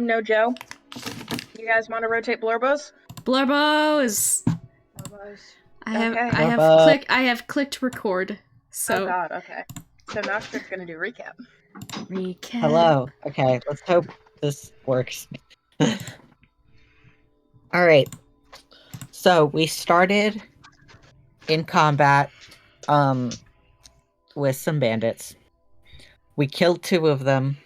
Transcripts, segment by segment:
no Joe. You guys want to rotate Blorbos? Blorbos. Okay. I have clicked record. So. Oh God. Okay. So Nostra's gonna do recap. Recap. Hello. Okay, let's hope this works. Alright. So we started in combat with some bandits. We killed 2 of them.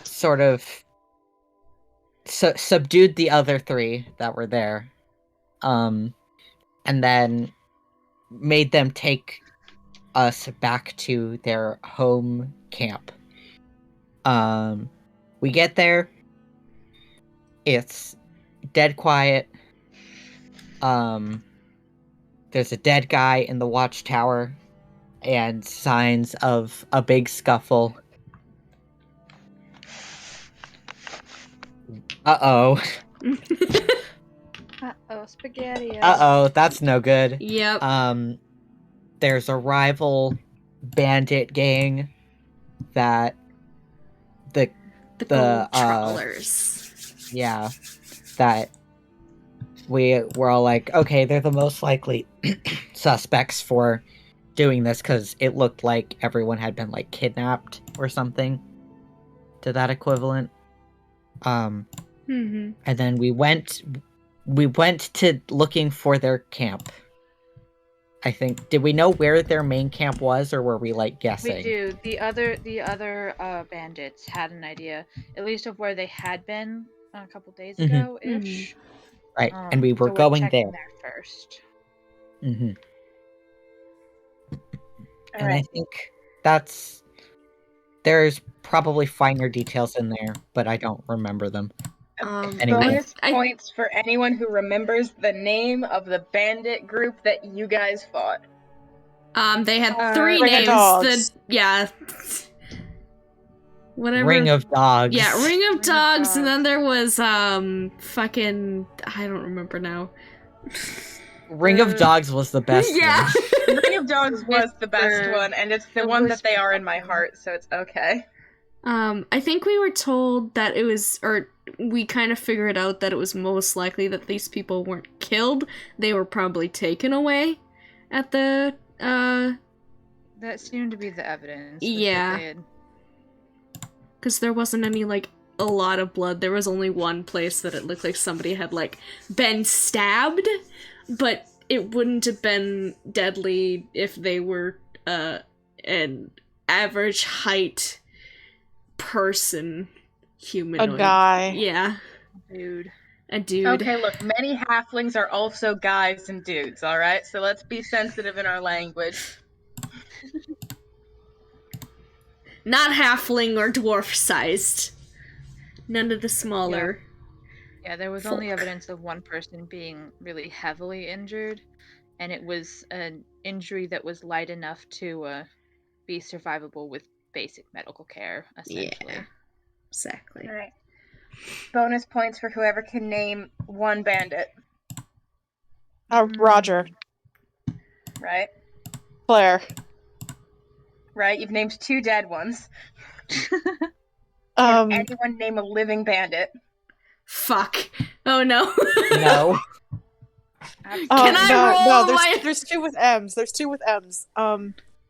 Sort of subdued the other 3 that were there. And then made them take us back to their home camp. We get there. It's dead quiet. There's a dead guy in the watchtower and signs of a big scuffle. Uh-oh. Uh-oh, spaghetti. Uh-oh, that's no good. Yep. There's a rival bandit gang that the trawlers. Yeah, that we're all like, okay, they're the most likely suspects for doing this because it looked like everyone had been like kidnapped or something to that equivalent. And then we went to looking for their camp. I think, did we know where their main camp was, or were we like guessing? We do. The other bandits had an idea, at least of where they had been a couple days ago ish. Right, and we were going there first. And right. I think there's probably finer details in there, but I don't remember them. Anyway. Bonus points for anyone who remembers the name of the bandit group that you guys fought. They had 3 Ring names. of Dogs. Whatever. Ring of Dogs. Yeah, Ring of Dogs, and then there was fucking I don't remember now. Ring of Dogs was the best yeah. one. Ring of Dogs was the best one, and it's the one that they are in my heart, so it's okay. I think we were told that it was, or we kind of figured out that it was most likely that these people weren't killed. They were probably taken away at the, That seemed to be the evidence. Yeah. Because there wasn't any, like, a lot of blood. There was only one place that it looked like somebody had, like, been stabbed, but it wouldn't have been deadly if they were, an average height person, humanoid. A guy. Yeah. A dude. Okay, look, many halflings are also guys and dudes, alright? So let's be sensitive in our language. Not halfling or dwarf-sized. None of the smaller. Yeah, there was only evidence of one person being really heavily injured, and it was an injury that was light enough to be survivable with basic medical care, essentially. Yeah, exactly. Alright. Bonus points for whoever can name one bandit. Roger. Right? Claire. Right, you've named 2 dead ones. Can anyone name a living bandit? Fuck. Oh no. No. There's 2 with M's. There's 2 with M's.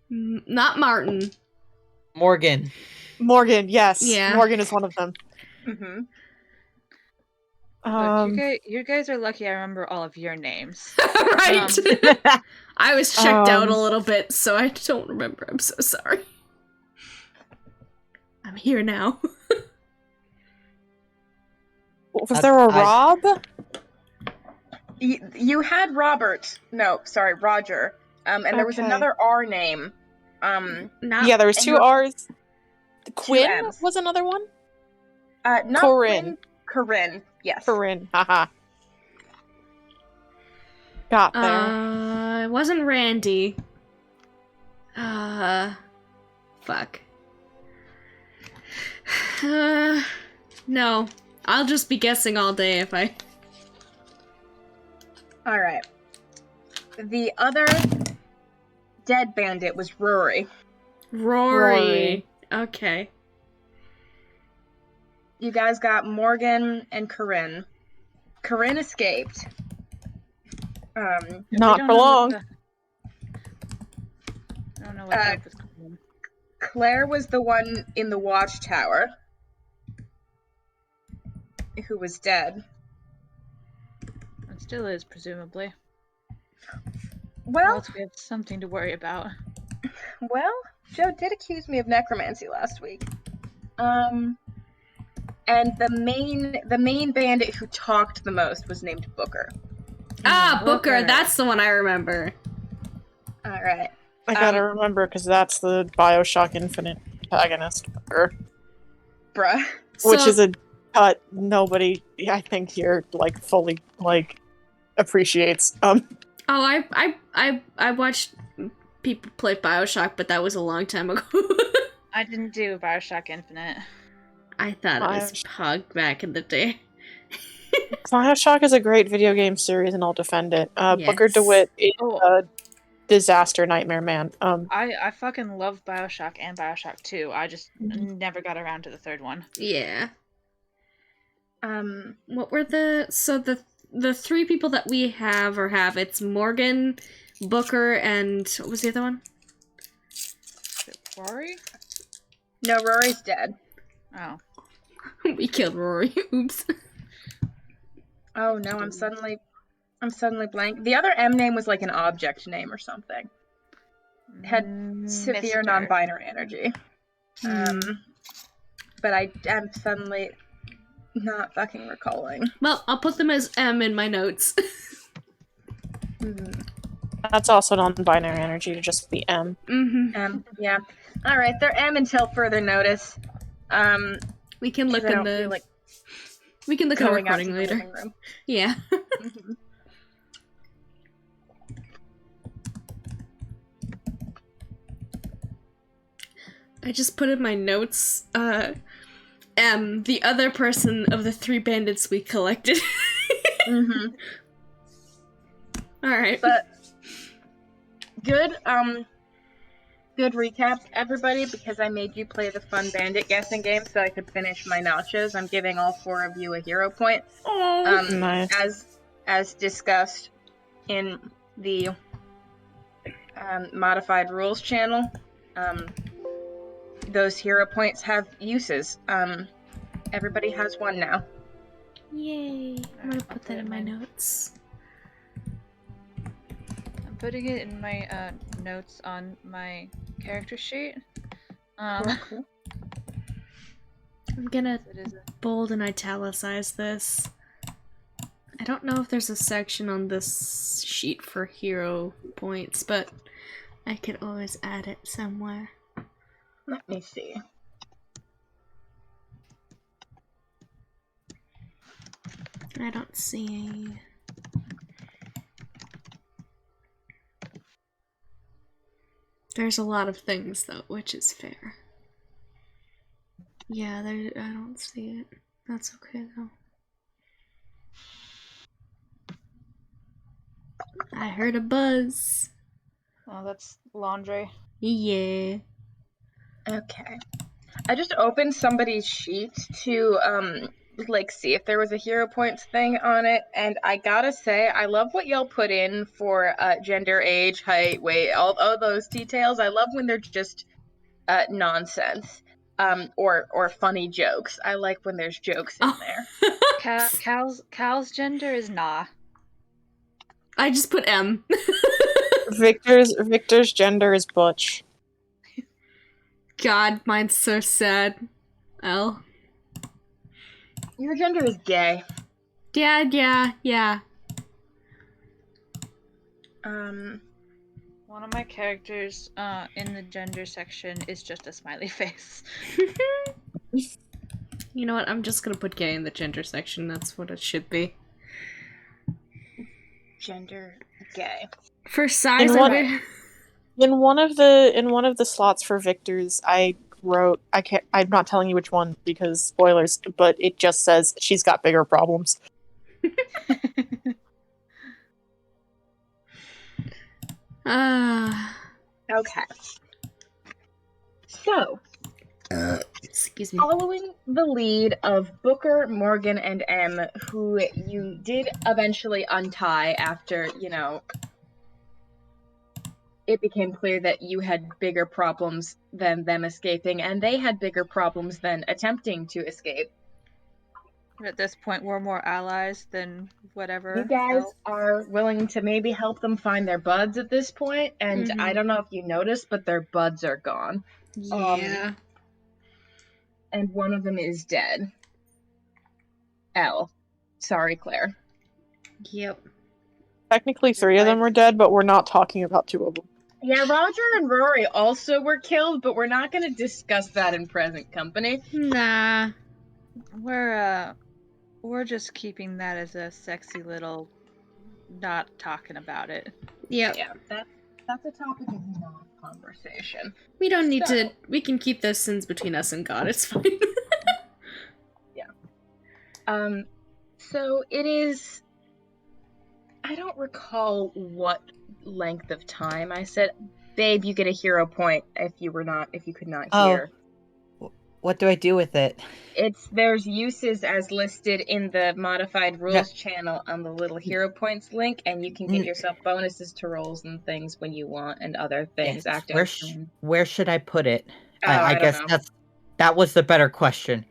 Not Martin. Morgan, yes. Yeah. Morgan is one of them. Look, you guys are lucky I remember all of your names. Right. I was checked out a little bit, so I don't remember. I'm so sorry. I'm here now. Was there a Rob? You had Robert. No, sorry, Roger. And there was another R name. There was 2 R's. Quinn was another one? Not Corinne. Corinne, yes. Corinne, haha. Got there. It wasn't Randy. Fuck. No. I'll just be guessing all day if I... Alright. The other dead bandit was Rory. Rory. Okay. you guys got Morgan and Corinne. Corinne escaped. Not for long. I don't know what's up with Corinne. Claire was the one in the watchtower who was dead. It still is, presumably. Well, Else we have something to worry about. Well, Joe did accuse me of necromancy last week. And the main bandit who talked the most was named Booker. Ah, Booker, that's the one I remember. All right. I gotta remember, because that's the Bioshock Infinite protagonist, Booker. Bruh. Which is a cut nobody, I think, here, like, fully, like, appreciates. Oh, I watched people play Bioshock, but that was a long time ago. I didn't do Bioshock Infinite. I thought it was Pug back in the day. Bioshock is a great video game series, and I'll defend it. Yes. Booker DeWitt is a disaster nightmare man. I fucking love Bioshock and Bioshock 2. I just never got around to the third one. Yeah. What were the three people that we have it's Morgan, Booker, and what was the other one? Is it Rory? No, Rory's dead. Oh. We killed Rory. Oops. Oh no, I'm suddenly blank. The other M name was like an object name or something. It had severe non-binary energy. But I am suddenly not fucking recalling. Well, I'll put them as M in my notes. That's also non-binary energy to just be M. Yeah. All right, they're M until further notice. We can look in the. We can look at the recording later. Yeah. I just put in my notes, the other person of the 3 bandits we collected. Alright. But good recap, everybody, because I made you play the fun bandit guessing game so I could finish my nachos. I'm giving all 4 of you a hero point. Nice. As discussed in the modified rules channel. Those hero points have uses. Everybody has 1 now. Yay. I'm gonna put that in my notes. I'm putting it in my notes on my character sheet. Cool. I'm gonna bold and italicize this. I don't know if there's a section on this sheet for hero points, but I could always add it somewhere. Let me see. I don't see. There's a lot of things though, which is fair. Yeah, I don't see it. That's okay though. I heard a buzz. Oh, that's laundry. Yeah. Okay. I just opened somebody's sheet to see if there was a hero points thing on it, and I gotta say I love what y'all put in for gender, age, height, weight, all those details. I love when they're just nonsense or funny jokes. I like when there's jokes in there. Cal's gender is nah. I just put M. Victor's gender is butch. God, mine's so sad. L. Your gender is gay. Yeah. One of my characters in the gender section is just a smiley face. You know what? I'm just gonna put gay in the gender section. That's what it should be. Gender gay. For size, in one of the slots for Victor's, I wrote, I'm not telling you which one because spoilers, but it just says she's got bigger problems. Okay. So, Excuse me. Following the lead of Booker, Morgan, and M, who you did eventually untie after, it became clear that you had bigger problems than them escaping, and they had bigger problems than attempting to escape. At this point, we're more allies than whatever. You guys else. are willing to maybe help them find their buds at this point, and I don't know if you noticed, but their buds are gone. Yeah. And one of them is dead. L. Sorry, Claire. Yep. Technically, 3 of them are dead, but we're not talking about 2 of them. Yeah, Roger and Rory also were killed, but we're not going to discuss that in present company. Nah. We're just keeping that as a sexy little not talking about it. Yep. Yeah, that's a topic of non-conversation. We don't need to. We can keep those sins between us and God. It's fine. Yeah. So it is. I don't recall what length of time I said. Babe, you get a hero point if you could not hear. What do I do with it? There's uses as listed in the modified rules channel on the little hero points link, and you can get yourself bonuses to rolls and things when you want, and other things. Yes. Where should I put it? I don't guess know. that was the better question.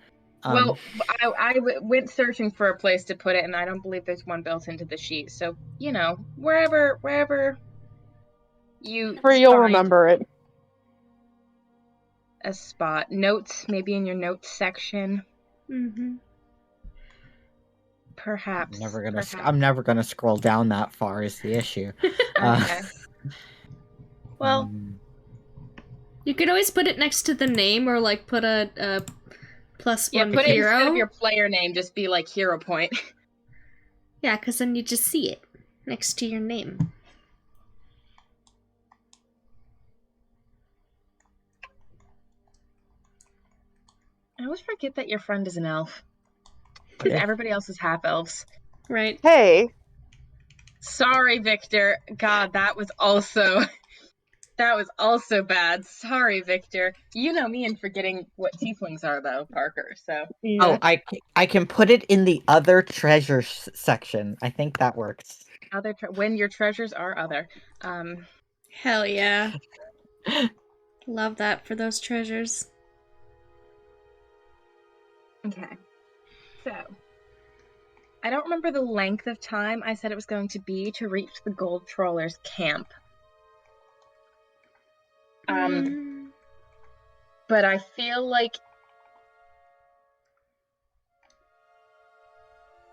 Well, I went searching for a place to put it, and I don't believe there's one built into the sheet. So wherever you You'll find remember it. a spot. Notes, maybe in your notes section. Mm-hmm. Perhaps. I'm never gonna scroll down that far. Is the issue? Okay. Well, you could always put it next to the name, or like put a +1 put hero. it instead of your player name. Just be like hero point. Yeah, because then you just see it next to your name. I always forget that your friend is an elf. Because everybody else is half elves. Right. Hey. Sorry, Victor. God, that was also bad. Sorry, Victor. You know me and forgetting what tieflings are, though, Parker. So. Yeah. Oh, I can put it in the other treasures section. I think that works. When your treasures are other. Hell yeah. Love that for those treasures. Okay. So, I don't remember the length of time I said it was going to be to reach the gold trawler's camp. But I feel like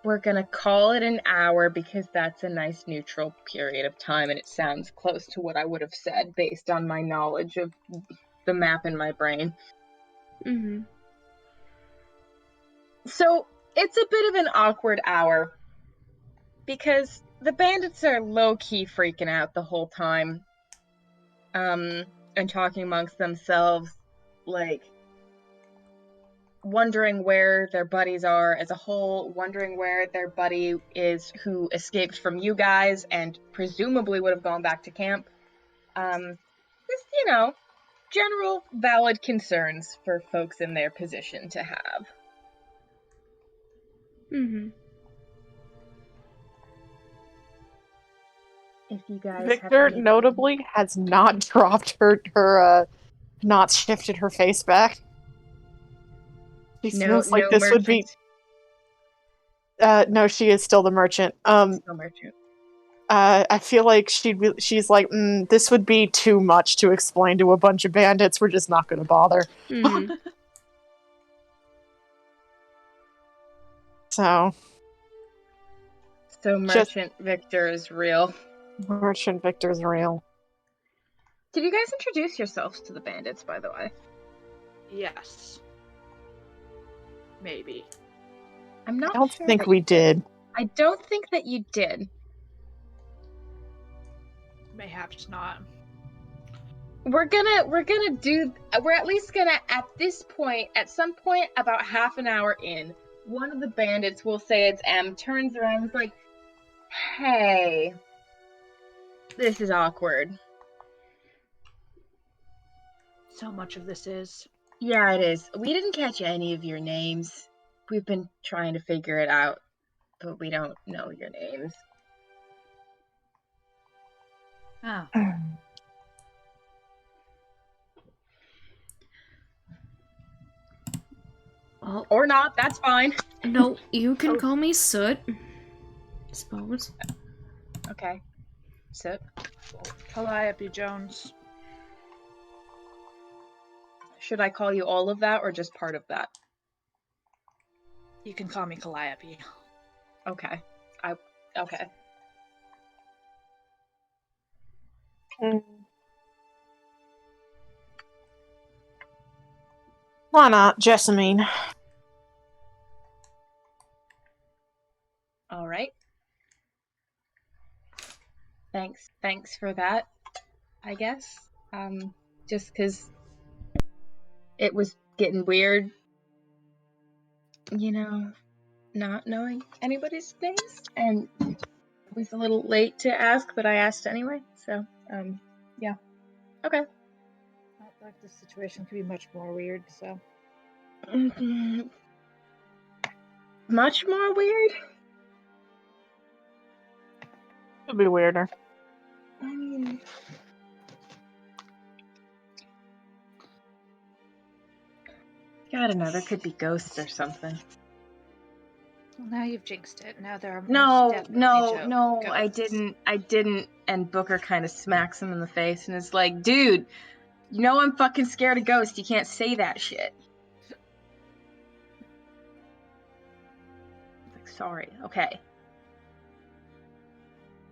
we're gonna call it an hour because that's a nice neutral period of time, and it sounds close to what I would have said based on my knowledge of the map in my brain. Mm-hmm. So it's a bit of an awkward hour because the bandits are low-key freaking out the whole time, and talking amongst themselves, like wondering where their buddies are as a whole, wondering where their buddy is who escaped from you guys and presumably would have gone back to camp. Just, general valid concerns for folks in their position to have. Mm-hmm. If you guys Victor have notably has not dropped her not shifted her face back. She feels like this merchant. would be. No, she is still the merchant. Still merchant. I feel like she's like, this would be too much to explain to a bunch of bandits. We're just not going to bother. Mm-hmm. So Merchant Victor is real. Merchant Victor's real. Did you guys introduce yourselves to the bandits, by the way? Yes. Maybe. I'm not I don't sure think we did. I don't think that you did. Mayhaps not. We're at least gonna, at this point, at some point about half an hour in, one of the bandits, will say it's M, turns around and is like, hey, this is awkward. So much of this is. Yeah, it is. We didn't catch any of your names. We've been trying to figure it out, but we don't know your names. Oh. Well, Or not, that's fine. no, you can Oh. call me Soot. Suppose. Okay. So, Calliope Jones. should I call you all of that or just part of that? You can call me Calliope. Okay. Okay. Why not, Jessamine? All right. Thanks for that, I guess. Just because it was getting weird, not knowing anybody's names, and it was a little late to ask, but I asked anyway, so, yeah. Okay. I feel like this situation could be much more weird, so. Much more weird? It'll be weirder. I mean... God, another could be ghosts or something. Well, now you've jinxed it. Now there are No, definitely no, I ghosts. didn't. And Booker kind of smacks him in the face and is like, dude, you know I'm fucking scared of ghosts. You can't say that shit. Like, sorry. Okay.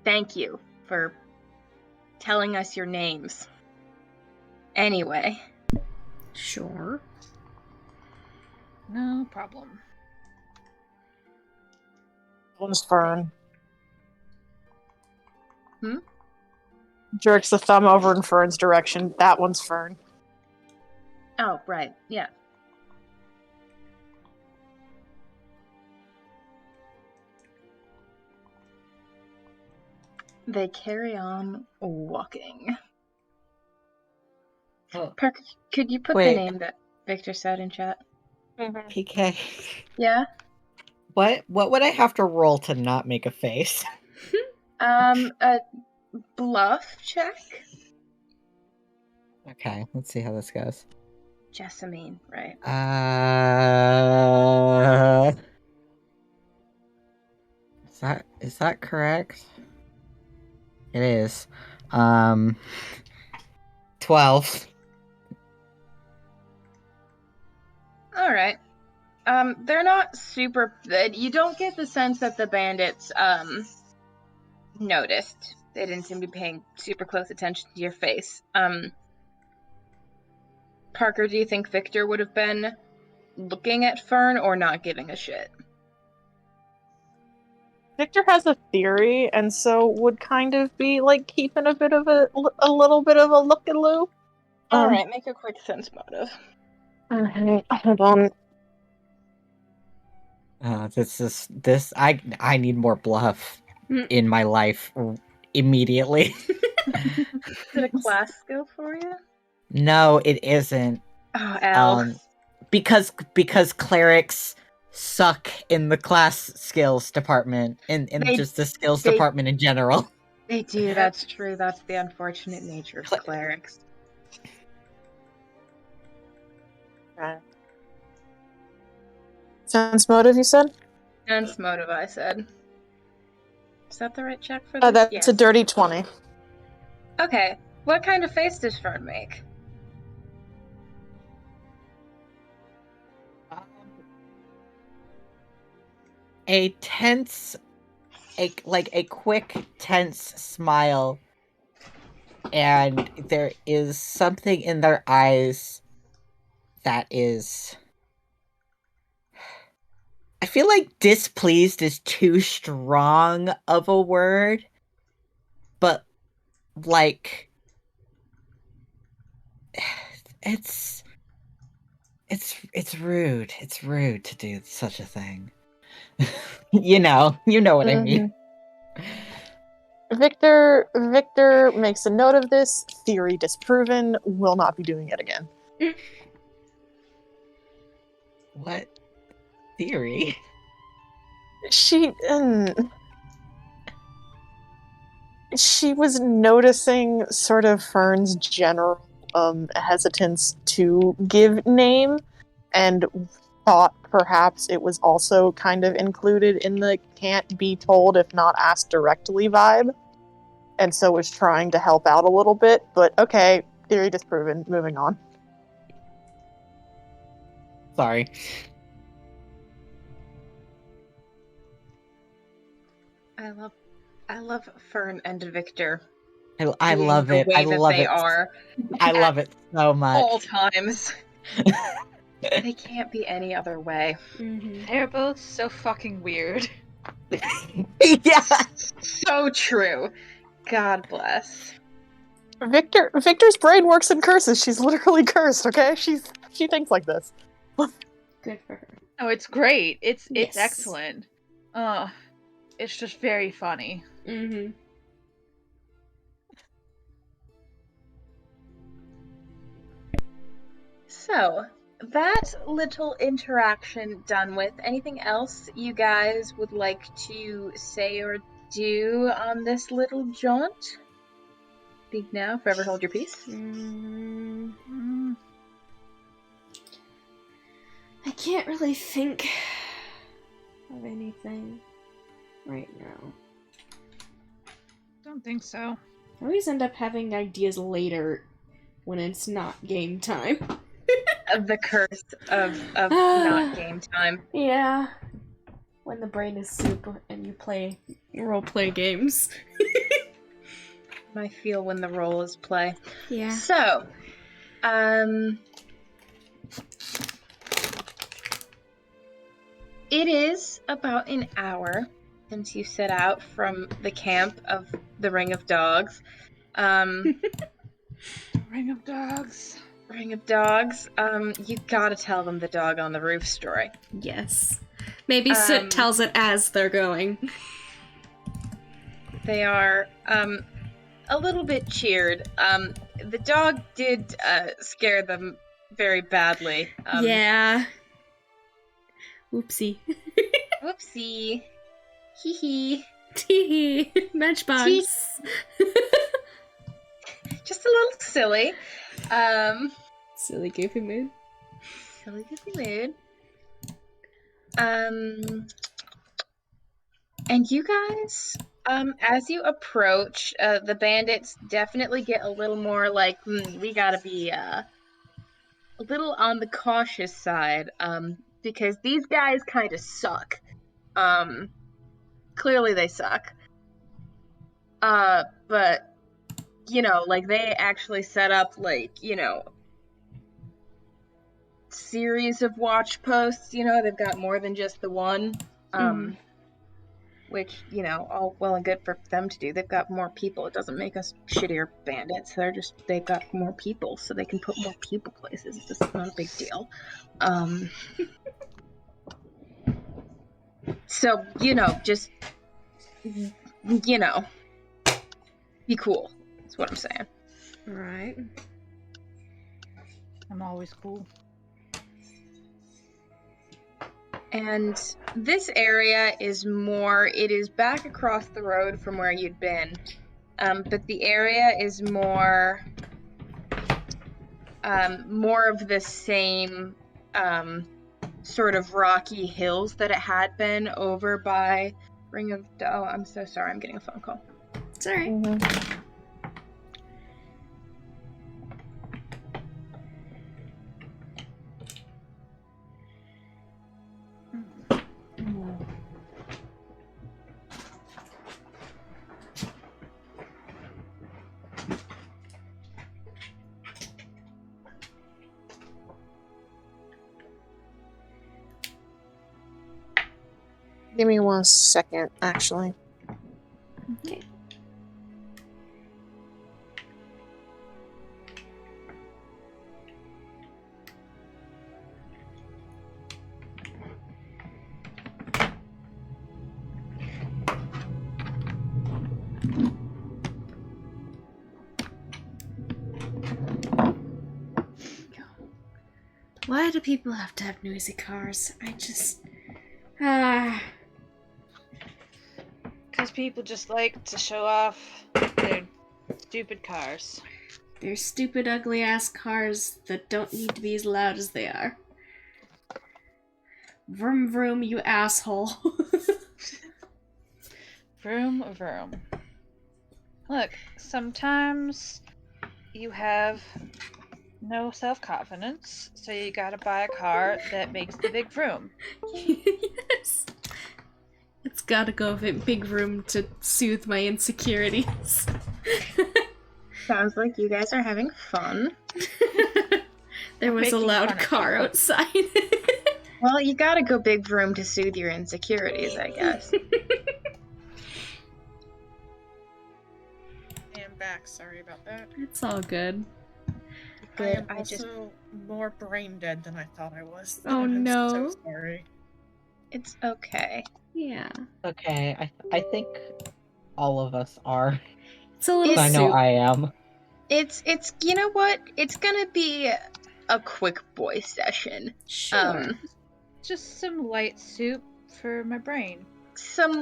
Thank you for telling us your names. Anyway. Sure. No problem. One's Fern. Hmm? Jerks the thumb over in Fern's direction. That one's Fern. Oh, right. Yeah. They carry on walking. Oh. Parker, could you put the Wait. name that Victor said in chat? PK. Yeah? What would I have to roll to not make a face? A bluff check? Okay, let's see how this goes. Jessamine, right? Is that correct? It is. 12. All right. They're not super. You don't get the sense that the bandits noticed. They didn't seem to be paying super close attention to your face. Parker, do you think Victor would have been looking at Fern or not giving a shit? Victor has a theory, and so would kind of be like keeping a bit of a little bit of a look-aloo. All right, make a quick sense motive. Okay, hold on. I need more bluff in my life immediately. Is it a class skill for you? No, it isn't. Oh, L. Because clerics suck in the class skills department and just the skills department in general. They do, that's true. That's the unfortunate nature of clerics. Okay. Sense motive, you said? Sense motive, I said. Is that the right check for this? That's yes. a dirty 20. Okay. What kind of face does Fern make? A tense, a quick, tense smile, and there is something in their eyes that is... I feel like displeased is too strong of a word, but like it's rude. It's rude to do such a thing. you know what I mean. Victor makes a note of this. Theory disproven. Will not be doing it again. What theory? She she was noticing sort of Fern's general hesitance to give name, and thought perhaps it was also kind of included in the can't be told if not asked directly vibe, and so was trying to help out a little bit. But okay, theory disproven. Moving on. Sorry. I love Fern and Victor I being love the it. I way that love they it. are I at love it so much. all times. They can't be any other way. Mm-hmm. They're both so fucking weird. Yeah. So true. God bless. Victor's brain works in curses. She's literally cursed. Okay, she thinks like this. Good for her. Oh, it's great. It's Yes. excellent. It's just very funny. Mm-hmm. So, that little interaction done with, anything else you guys would like to say or do on this little jaunt? Speak now, forever hold your peace. Mm. I can't really think of anything right now. Don't think so. I always end up having ideas later when it's not game time. Of the curse of not game time. Yeah. When the brain is soup and you role play games. I feel when the role is play. Yeah. So, it is about an hour since you set out from the camp of the Ring of Dogs. Ring of Dogs. Ring of Dogs. You gotta tell them the dog on the roof story. Yes. Maybe Soot tells it as they're going. They are a little bit cheered. The dog did scare them very badly. Yeah. Oopsie. Whoopsie. Hee hee. Tee Matchbox. Just a little silly. Silly goofy mood. Silly goofy mood. And you guys, as you approach, the bandits definitely get a little more like, we gotta be a little on the cautious side, because these guys kind of suck. Clearly they suck. But, you know, like, they actually set up, like, you know, series of watch posts, you know, they've got more than just the one. Which, you know, all well and good for them to do. They've got more people. It doesn't make us shittier bandits. They've got more people, so they can put more people places. It's just not a big deal. So, you know, just, you know, be cool. That's what I'm saying. Right. I'm always cool. And this area is it is back across the road from where you'd been. But the area is more of the same sort of rocky hills that it had been over by Ring of... Oh, I'm so sorry. I'm getting a phone call. It's alright. Give me 1 second, actually. Okay. Why do people have to have noisy cars? I just... Ah... Because people just like to show off their stupid cars. They're stupid, ugly-ass cars that don't need to be as loud as they are. Vroom vroom, you asshole. Vroom, vroom. Look, sometimes you have no self-confidence, so you gotta buy a car that makes the big vroom. Yes. It's gotta go big room to soothe my insecurities. Sounds like you guys are having fun. There was a Making loud fun of car people. outside. Well, you gotta go big room to soothe your insecurities, I guess. I am back. Sorry about that. It's all good. Good, I am I also just- more brain dead than I thought I was. Oh, I'm no. so sorry. It's okay. Yeah. Okay, I think all of us are. It's a little It's- I know soup. I am. It's you know what? It's gonna be a quick boy session. Sure. Just some light soup for my brain.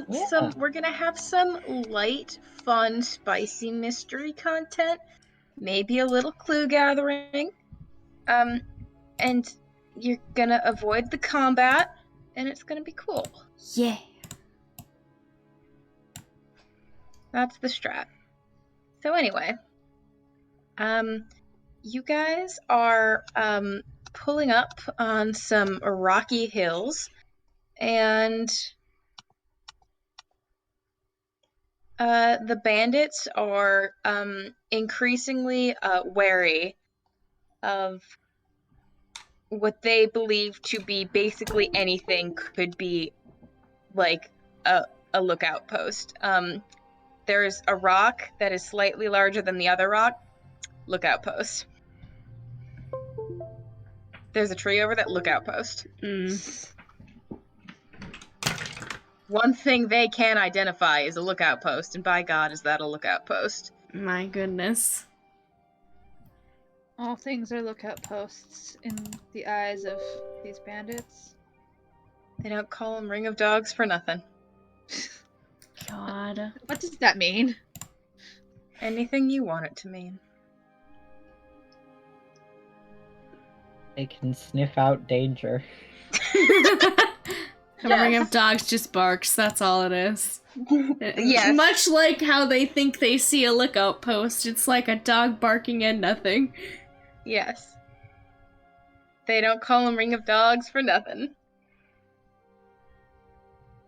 Yeah. We're gonna have some light, fun, spicy mystery content. Maybe a little clue gathering. And you're gonna avoid the combat, and it's gonna be cool. Yeah. That's the strat. So anyway, you guys are pulling up on some rocky hills, and the bandits are increasingly wary of what they believe to be basically anything could be like a lookout post. There's a rock that is slightly larger than the other rock. Lookout post. There's a tree over that. Lookout post. One thing they can identify is a lookout post, and by God, is that a lookout post. My goodness. All things are lookout posts in the eyes of these bandits. They don't call them Ring of Dogs for nothing. God. What does that mean? Anything you want it to mean. They can sniff out danger. The ring of dogs just barks, that's all it is. Yes. Much like how they think they see a lookout post, it's like a dog barking and nothing. Yes. They don't call them Ring of Dogs for nothing.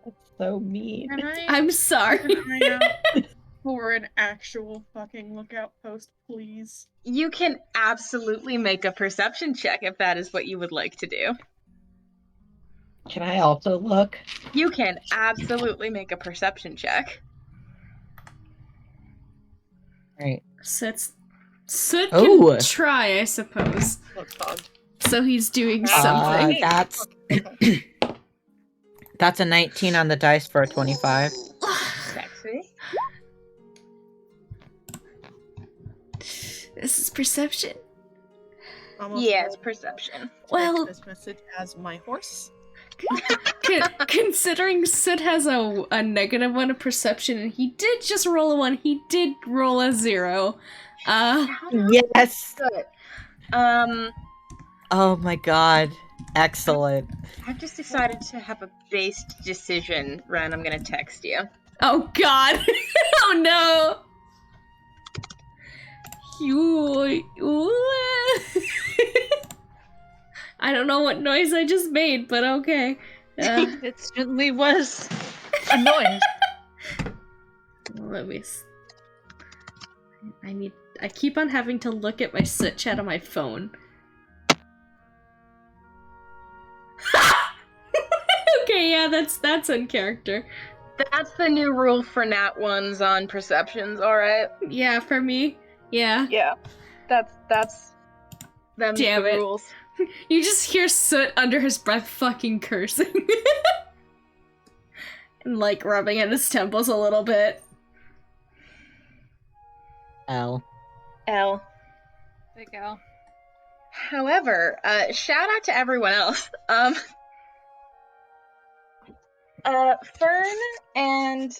That's so mean. Can I I'm sorry. keep an eye out for an actual fucking lookout post, please? You can absolutely make a perception check if that is what you would like to do. Can I also look? You can absolutely make a perception check. Right. Soot can Oh. try, I suppose. Look, dog. So he's doing something. That's that's a 19 on the dice for a 25. Sexy. This is perception. Almost Yeah, it's perception. Well, this message as my horse. considering Soot has a negative one of perception, and he did just roll a 1, he did roll a 0. Yes. Good. Oh my god. Excellent. I've just decided to have a based decision, Ren. I'm gonna text you. Oh god! Oh no! I don't know what noise I just made, but okay. It certainly was a noise. Let me. I keep on having to look at my Soot chat on my phone. Okay, yeah, that's in character. That's the new rule for nat ones on perceptions, alright? Yeah, for me. Yeah. Yeah. That's them's Damn the it. rules. You just hear Soot under his breath fucking cursing. And like rubbing at his temples a little bit. L. L. Big L. However, shout out to everyone else. Fern and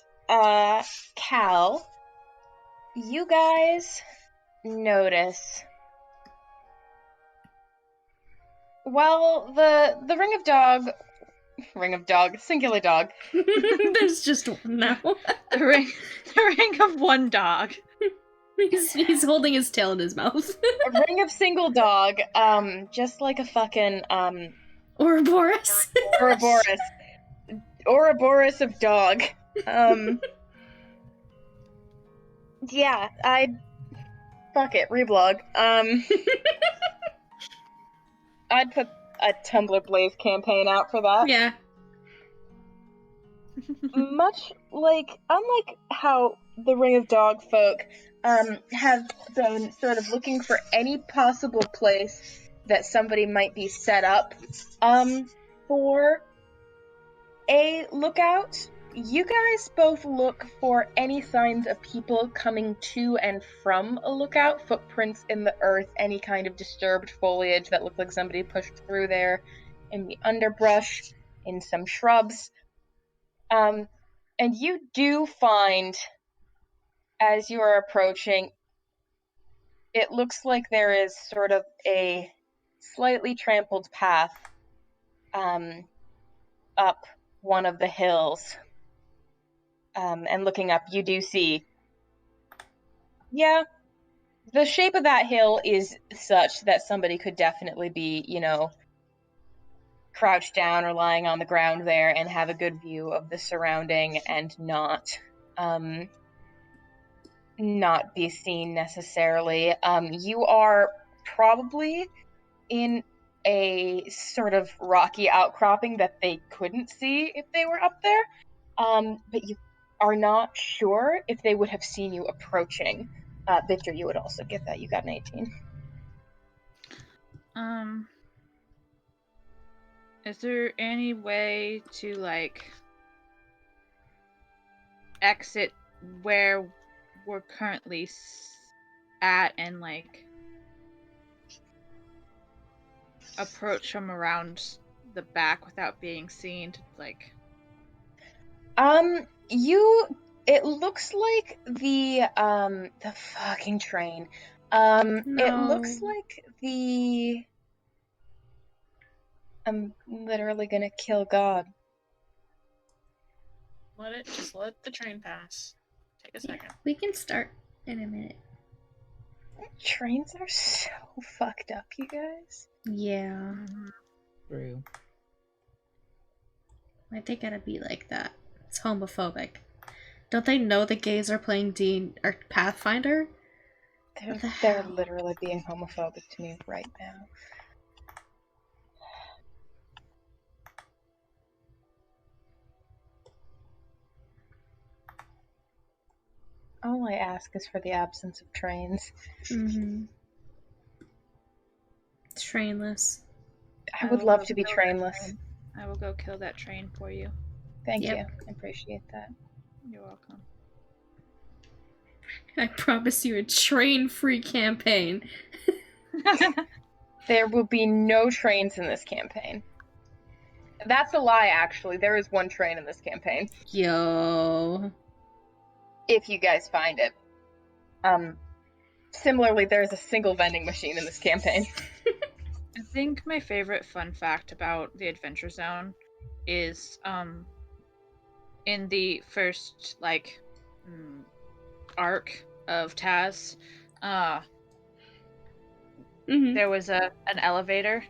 Cal, you guys notice. Well, the ring of dog, singular dog. There's just one now. The ring of one dog. He's holding his tail in his mouth. A ring of single dog, just like a fucking Ouroboros. Ouroboros. Ouroboros of dog. Yeah, fuck it, reblog. I'd put a Tumblr Blaze campaign out for that. Yeah. Unlike how the Ring of Dog folk have been sort of looking for any possible place that somebody might be set up for a lookout, you guys both look for any signs of people coming to and from a lookout, footprints in the earth, any kind of disturbed foliage that looked like somebody pushed through there, in the underbrush, in some shrubs. And you do find, as you are approaching, it looks like there is sort of a slightly trampled path up one of the hills. And looking up, you do see, yeah, the shape of that hill is such that somebody could definitely be, crouched down or lying on the ground there and have a good view of the surrounding and not be seen necessarily. You are probably in a sort of rocky outcropping that they couldn't see if they were up there, but you are not sure if they would have seen you approaching. Victor, you would also get that. You got an 18. Is there any way to, exit where we're currently at and, approach from around the back without being seen It looks like the fucking train. It looks like I'm literally gonna kill God. Just let the train pass. Take a second. We can start in a minute. Trains are so fucked up, you guys. Yeah. True. Why'd they gotta be like that? It's homophobic. Don't they know the gays are playing or Pathfinder? They're literally being homophobic to me right now. All I ask is for the absence of trains. Mm-hmm. Trainless. I would love to be trainless. I will go kill that train for you. Thank you. I appreciate that. You're welcome. I promise you a train-free campaign. There will be no trains in this campaign. That's a lie, actually. There is one train in this campaign. Yo. If you guys find it. Similarly, there is a single vending machine in this campaign. I think my favorite fun fact about the Adventure Zone is, in the first, arc of Taz, there was an elevator,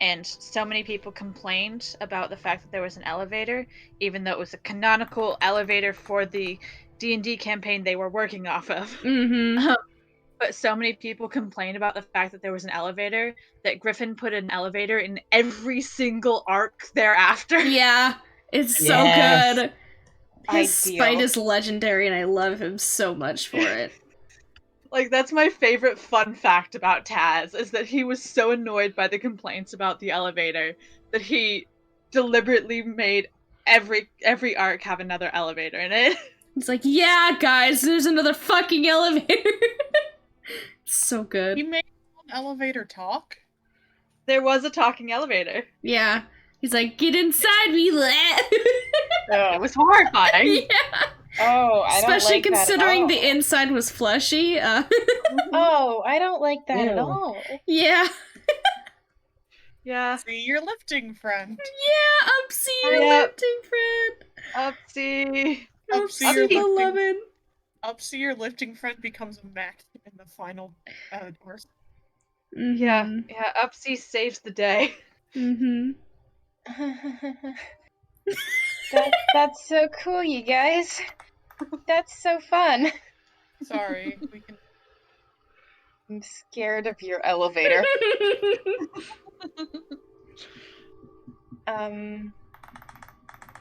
and so many people complained about the fact that there was an elevator, even though it was a canonical elevator for the D&D campaign they were working off of. Mm-hmm. But so many people complained about the fact that there was an elevator that Griffin put an elevator in every single arc thereafter. Yeah, it's so good. His spite is legendary, and I love him so much for it. That's my favorite fun fact about Taz, is that he was so annoyed by the complaints about the elevator that he deliberately made every arc have another elevator in it. He's like, yeah, guys, there's another fucking elevator. So good. He made an elevator talk? There was a talking elevator. Yeah. He's like, get inside me, lad. It was horrifying. Yeah. Oh, I don't Especially like that at considering all. the inside was fleshy. Oh, I don't like that at Ew. all. Yeah. Yeah. See your lifting friend. Yeah, Upsy, your Yep. lifting friend. Upsy. Upsy, your Upsy beloved. Upsy, your lifting friend becomes a mech in the final course. Yeah. Upsy saves the day. Mm-hmm. That's so cool, you guys. That's so fun. Sorry, we can. I'm scared of your elevator.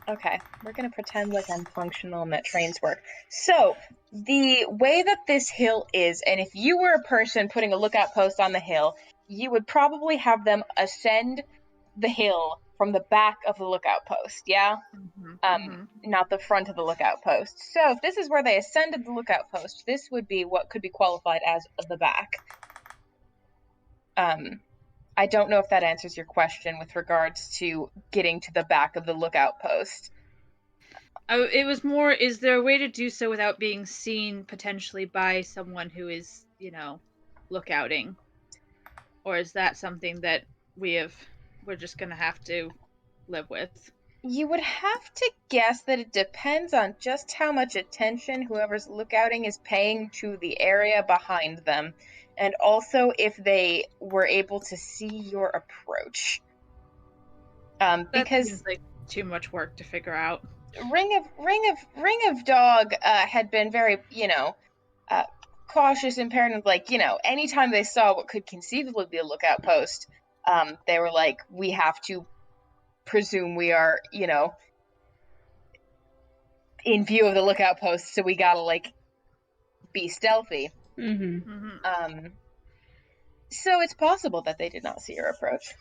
Okay, we're gonna pretend like I'm functional and that trains work. So, the way that this hill is, and if you were a person putting a lookout post on the hill, you would probably have them ascend the hill from the back of the lookout post, yeah? Not the front of the lookout post. So, if this is where they ascended the lookout post, this would be what could be qualified as the back. I don't know if that answers your question with regards to getting to the back of the lookout post. It was more, is there a way to do so without being seen potentially by someone who is, lookouting? Or is that something that we're just gonna have to live with? You would have to guess that it depends on just how much attention whoever's lookouting is paying to the area behind them, and also if they were able to see your approach. That Because seems like too much work to figure out. Ring of Dog had been very, cautious and paranoid. Like, anytime they saw what could conceivably be a lookout post, they were like, we have to presume we are, in view of the lookout post, so we gotta be stealthy. Mm-hmm. So it's possible that they did not see your approach.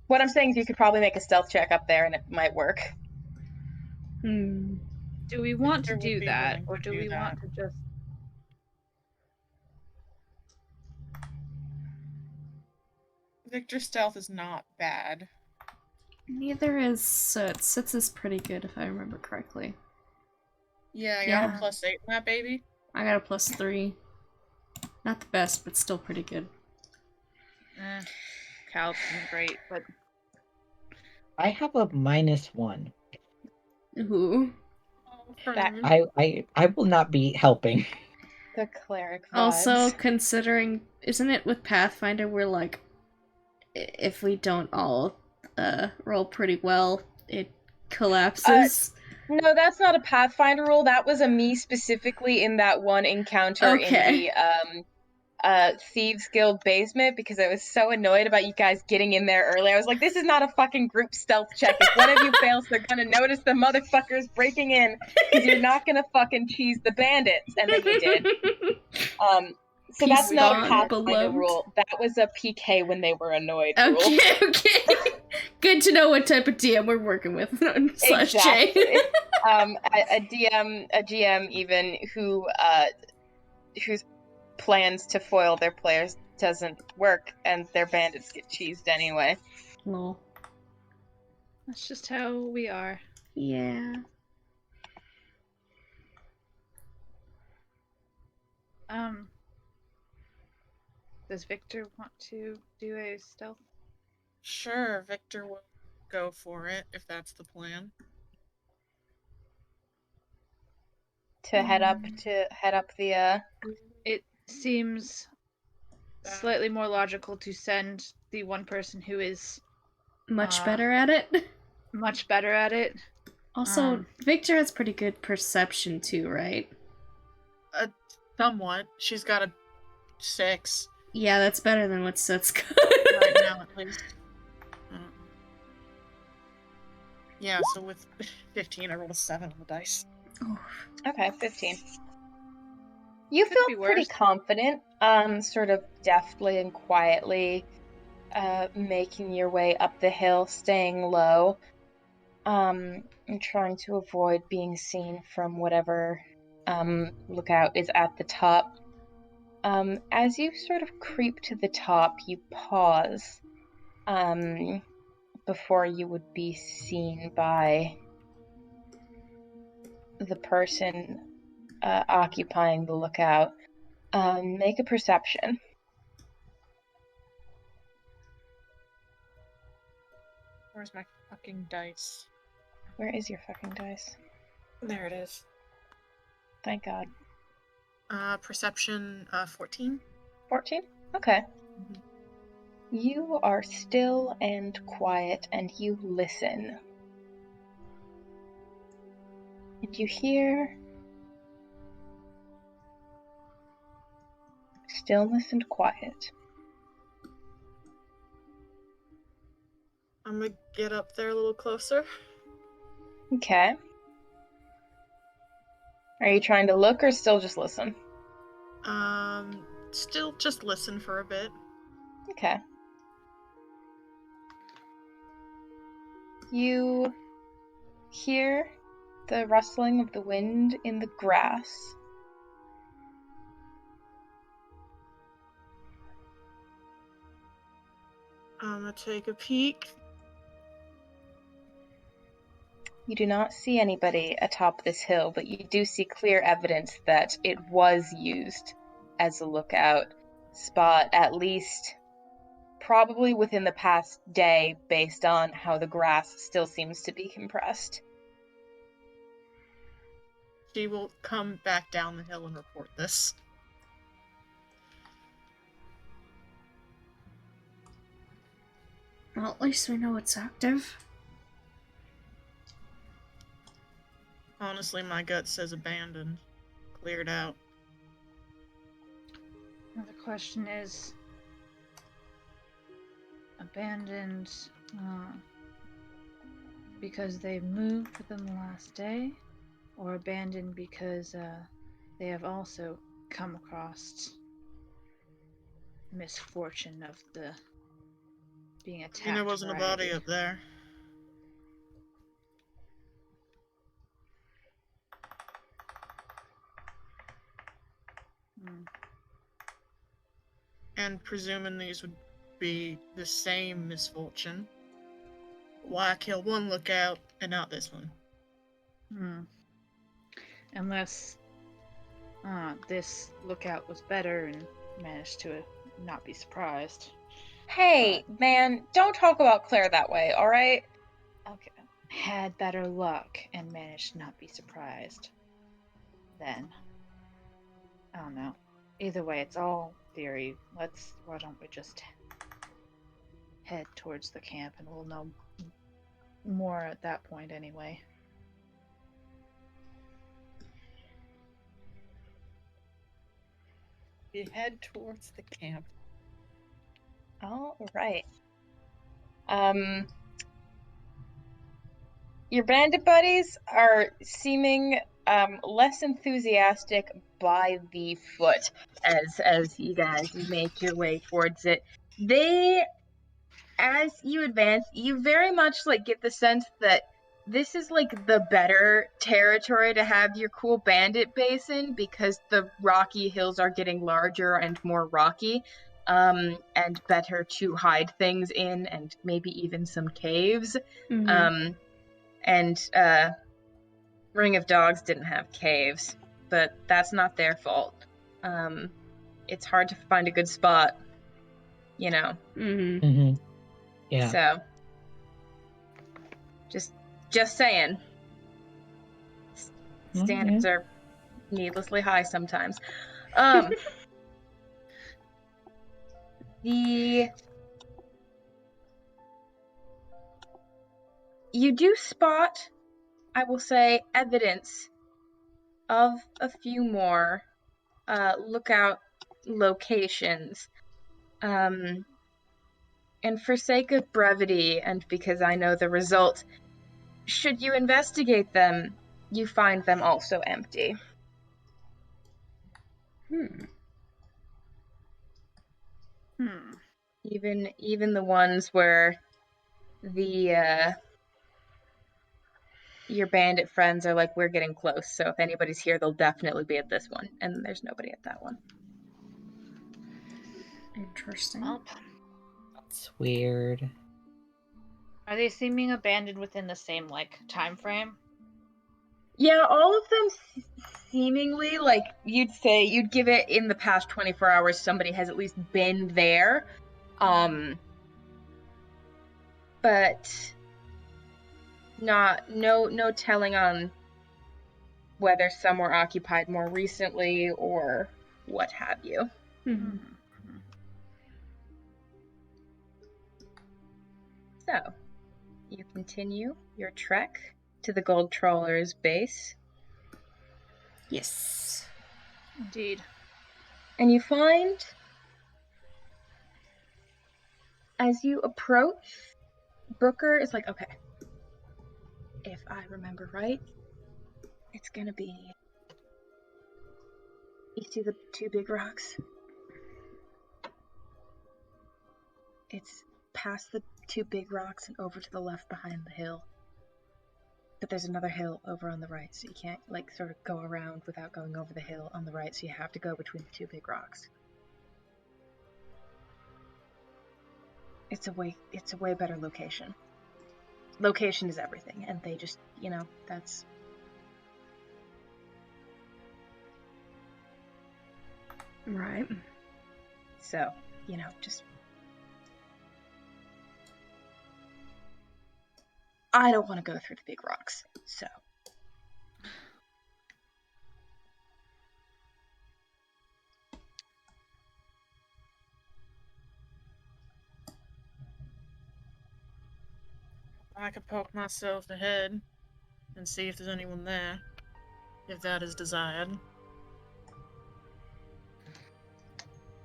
What I'm saying is you could probably make a stealth check up there and it might work. Hmm. Do we want to Victor would do be that, willing or to do do we that. want to just... Victor's stealth is not bad. Neither is Soot. Soot's is pretty good if I remember correctly. Yeah, I got Yeah. a +8 in that baby. I got a +3. Not the best, but still pretty good. Cal's isn't great, but... I have a -1. Ooh. I will not be helping. The cleric vibes. Also, considering, isn't it with Pathfinder where, like, if we don't all roll pretty well, it collapses? No, that's not a Pathfinder rule. That was a me specifically in that one encounter in the Thieves Guild basement, because I was so annoyed about you guys getting in there early. I was like, this is not a fucking group stealth check. If one of you fails, they're gonna notice the motherfuckers breaking in, because you're not gonna fucking cheese the bandits. And then you did. So Peace that's not a gone, Pathfinder beloved. rule. That was a PK when they were annoyed rule. Okay. Good to know what type of DM we're working with. Slash J. Exactly. A GM even whose plans to foil their players doesn't work, and their bandits get cheesed anyway. Lol. That's just how we are. Yeah. Does Victor want to do a stealth? Sure, Victor will go for it if that's the plan. To head up the It seems slightly more logical to send the one person who is Much better at it. much better at it. Also, Victor has pretty good perception too, right? Somewhat. She's got a 6 Yeah, that's better than what Soot's got. right now, at least. Yeah, so with 15, I rolled a 7 on the dice. Oh. Okay, 15. You Could be feel pretty worse. confident, sort of deftly and quietly making your way up the hill, staying low, and trying to avoid being seen from whatever lookout is at the top. As you sort of creep to the top, you pause before you would be seen by the person occupying the lookout. Make a perception. Where's my fucking dice? Where is your fucking dice? There it is. Thank God. Perception, 14. 14? Okay. Mhm. You are still and quiet, and you listen. And you hear stillness and quiet. I'm gonna get up there a little closer. Okay. Are you trying to look or still just listen? Still just listen for a bit. Okay. You hear the rustling of the wind in the grass. I'm gonna take a peek. You do not see anybody atop this hill, but you do see clear evidence that it was used as a lookout spot, at least probably within the past day, based on how the grass still seems to be compressed. She will come back down the hill and report this. Well, at least we know it's active. Honestly, my gut says abandoned. Cleared out. Now the question is, abandoned because they moved within the last day, or abandoned because they have also come across the misfortune of the being attacked. There wasn't a body up there. And presuming these would be the same misfortune, why kill one lookout and not this one? Unless this lookout was better and managed to not be surprised. Hey, man, don't talk about Claire that way, alright? Okay. Had better luck and managed to not be surprised. Then, I don't know. Either way, it's all theory. Why don't we just head towards the camp and we'll know more at that point anyway. We head towards the camp. Alright. Your bandit buddies are seeming less enthusiastic by the foot as you guys make your way towards it. They, as you advance, you very much like get the sense that this is like the better territory to have your cool bandit base in, because the rocky hills are getting larger and more rocky, and better to hide things in, and maybe even some caves. Mm-hmm. And Ring of Dogs didn't have caves, but that's not their fault. It's hard to find a good spot, you know. Mm-hmm. Mm-hmm. Yeah. So, just saying. Standards are needlessly high sometimes. You do spot, I will say, evidence of a few more lookout locations. And for sake of brevity, and because I know the result, should you investigate them, you find them also empty. Even the ones where the your bandit friends are like, we're getting close, so if anybody's here, they'll definitely be at this one, and there's nobody at that one. Interesting. Well, That's weird. are they seeming abandoned within the same, like, time frame? Yeah, all of them seemingly, like, you'd give it in the past 24 hours somebody has at least been there. But no telling on whether some were occupied more recently or what have you. Hmm. So, you continue your trek to the Gold Trawler's base, Yes. Indeed. and you find, as you approach, Booker is like, okay, if I remember right, it's gonna be. You see the two big rocks? It's past the two big rocks and over to the left behind the hill. But there's another hill over on the right, so you can't, like, sort of go around without going over the hill on the right, so you have to go between the two big rocks. It's a way better location. Location is everything, and they just, that's... Right. So, just... I don't want to go through the big rocks, so... I could poke myself ahead and see if there's anyone there, if that is desired.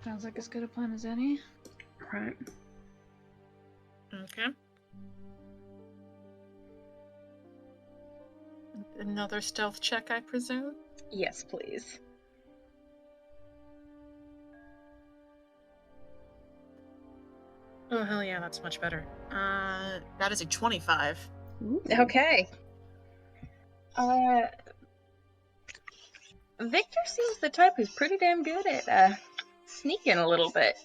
Sounds like as good a plan as any. Right. Okay. Another stealth check, I presume? Yes, please. Oh, hell yeah, that's much better. That is a 25. Ooh. Okay. Victor seems the type who's pretty damn good at, sneaking a little bit.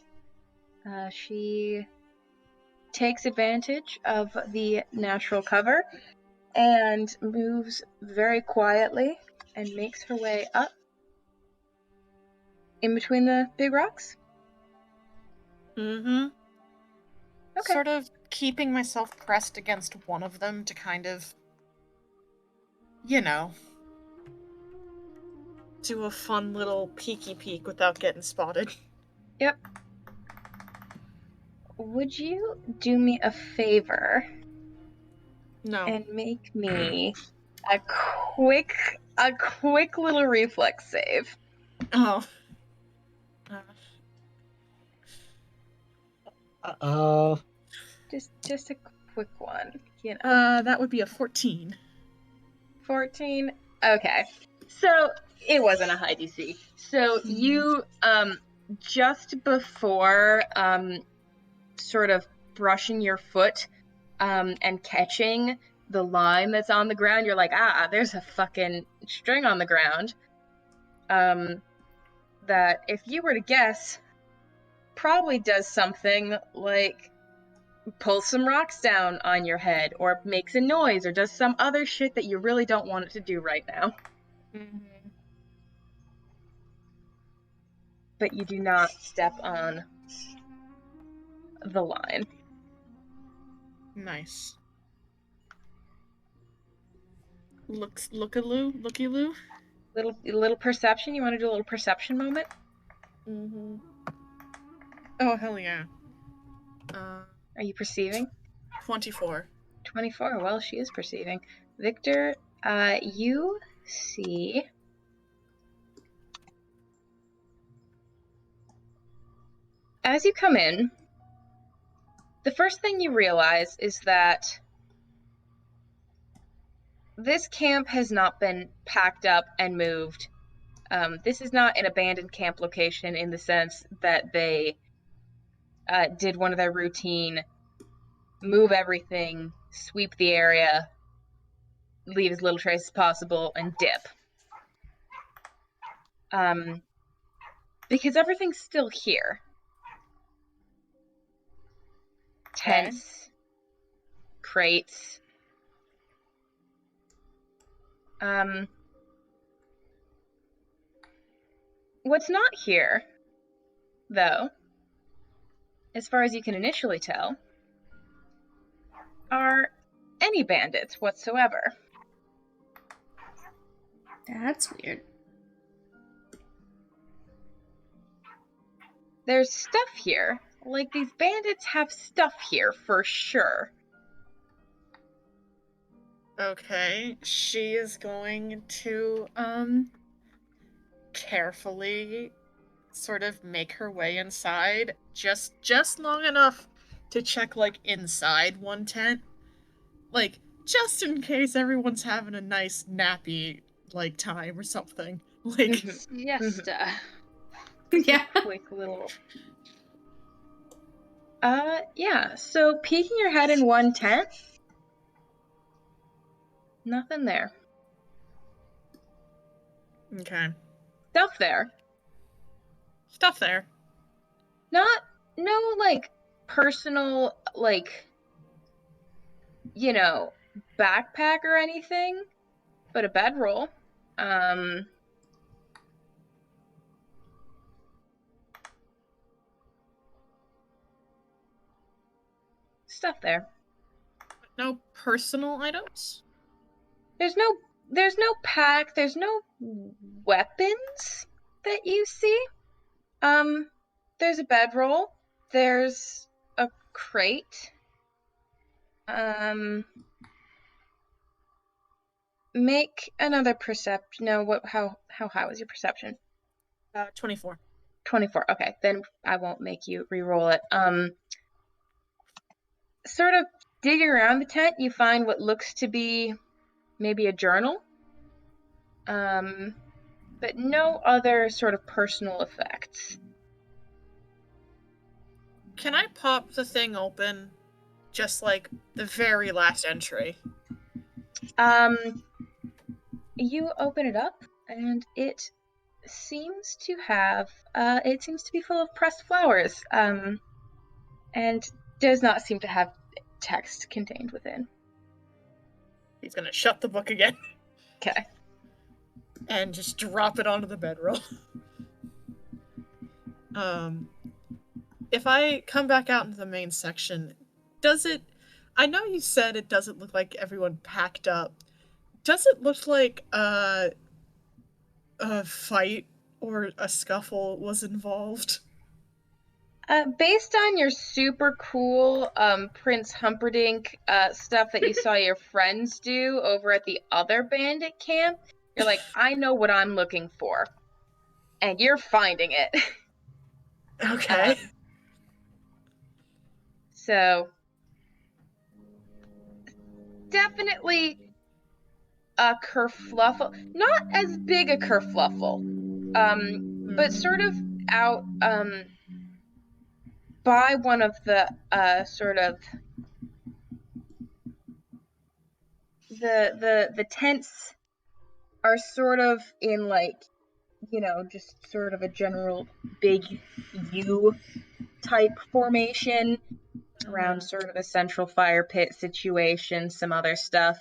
She takes advantage of the natural cover and moves very quietly and makes her way up in between the big rocks. Mm-hmm. Okay. Sort of keeping myself pressed against one of them to kind of, do a fun little peeky peek without getting spotted. Yep. Would you do me a favor No. and make me a quick little reflex save? Oh. Uh-oh. Just a quick one, That would be a 14. 14. Okay. So it wasn't a high DC. So you just before sort of brushing your foot and catching the line that's on the ground, you're like, there's a fucking string on the ground. That if you were to guess, probably does something like pull some rocks down on your head, or makes a noise, or does some other shit that you really don't want it to do right now. Mm-hmm. But you do not step on the line. Nice. Looky-loo? Little perception. You want to do a little perception moment? Mm-hmm. Oh, hell yeah. Are you perceiving? 24. 24. Well, she is perceiving. Victor, you see as you come in, the first thing you realize is that this camp has not been packed up and moved. This is not an abandoned camp location in the sense that they did one of their routine, move everything, sweep the area, leave as little trace as possible, and dip. Because everything's still here. tents, crates. What's not here, though, as far as you can initially tell, are any bandits whatsoever. That's weird. There's stuff here. Like, these bandits have stuff here for sure. Okay, she is going to, carefully sort of make her way inside, just long enough to check, like, inside one tent. Like, just in case everyone's having a nice nappy, like, time or something. Like, Siesta. Yeah. Quick little... yeah, so peeking your head in one tent, nothing there. okay. Stuff there. Stuff there. No, like, personal, like, you know, backpack or anything, but a bedroll. Stuff there. No personal items? There's no pack, there's no weapons that you see. There's a bedroll, there's a crate. Make another perception. No, how high was your perception? 24. 24. Okay, then I won't make you re-roll it. Sort of digging around the tent, you find what looks to be maybe a journal. But no other sort of personal effects. Can I pop the thing open? Just like the very last entry. You open it up, and it seems to be full of pressed flowers, and does not seem to have text contained within. He's gonna shut the book again. Okay. And just drop it onto the bedroll. If I come back out into the main section, does it... I know you said it doesn't look like everyone packed up. Does it look like a fight or a scuffle was involved? Based on your super cool Prince Humperdinck stuff that you saw your friends do over at the other bandit camp, you're like, I know what I'm looking for. And you're finding it. Okay. So, definitely a kerfluffle. Not as big a kerfluffle, but sort of out by one of the sort of the tents are sort of in, like, just sort of a general big U type formation around sort of a central fire pit situation, some other stuff.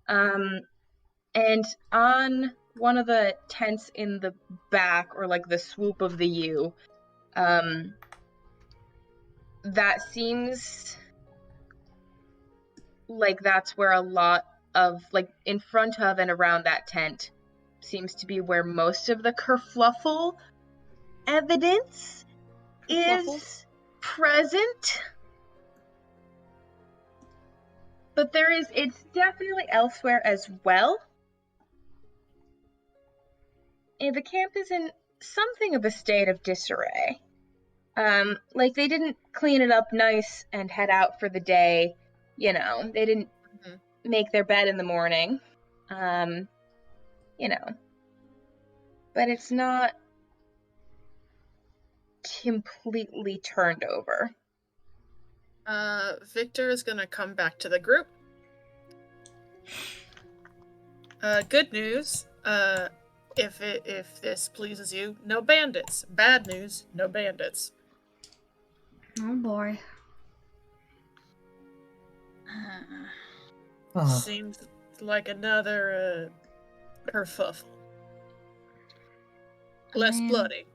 And on one of the tents in the back, or like the swoop of the U, that seems like that's where a lot of, like, in front of and around that tent seems to be where most of the kerfluffle evidence is present. But it's definitely elsewhere as well. And the camp is in something of a state of disarray. Like, they didn't clean it up nice and head out for the day. They didn't make their bed in the morning. But it's not completely turned over. Victor is gonna come back to the group. Good news. If this pleases you, no bandits. Bad news, no bandits. Oh boy. Oh, Seems like another kerfuffle. Less mean, bloody.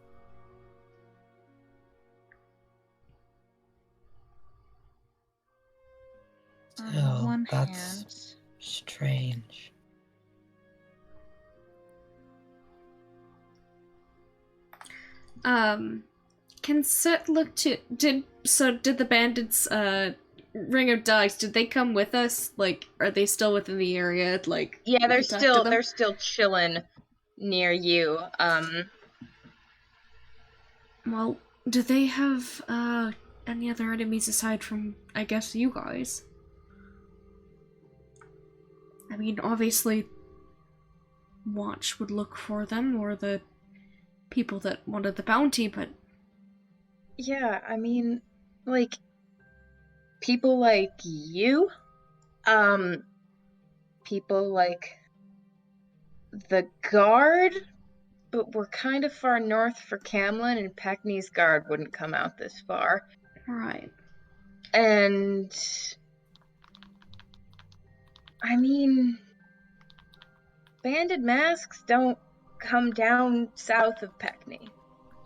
on the still, one that's hand, strange. Can Set look to did the bandits ring of dogs, did they come with us? Like, are they still within the area? Like, Yeah, we could talk to them? they're still chilling near you. Well, do they have any other enemies aside from, I guess, you guys? I mean, obviously Watch would look for them, or the people that wanted the bounty, but Yeah, I mean, like people like you, um, people like the guard, but we're kind of far north for Camlin, and Peckney's guard wouldn't come out this far. right. And I mean, banded masks don't come down south of Peckney.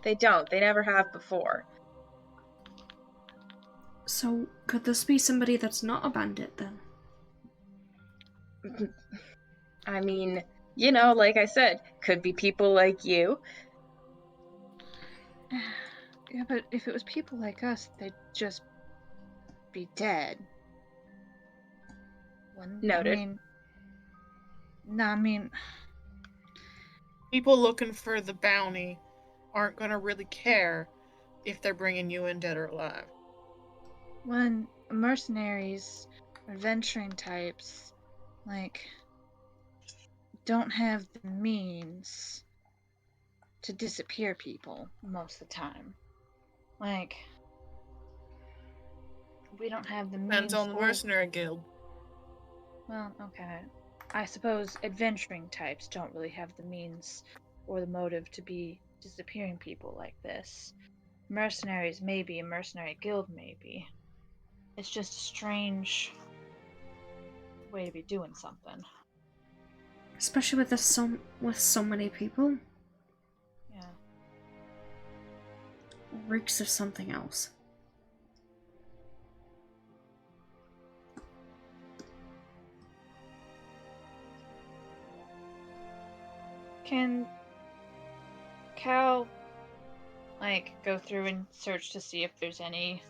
They don't. They never have before. So, could this be somebody that's not a bandit then? I mean, you know, like I said, could be people like you. yeah, but if it was people like us, they'd just be dead. Noted. I mean, People looking for the bounty aren't gonna really care if they're bringing you in dead or alive. when mercenaries, adventuring types, like, don't have the means to disappear people most of the time. Like, we don't have the Depends means on the or, mercenary guild. well, okay. I suppose adventuring types don't really have the means or the motive to be disappearing people like this. Mercenaries, maybe, a mercenary guild, maybe. It's just a strange way to be doing something. Especially with so many people. Yeah. Reeks of something else. Can Cal, like, go through and search to see if there's any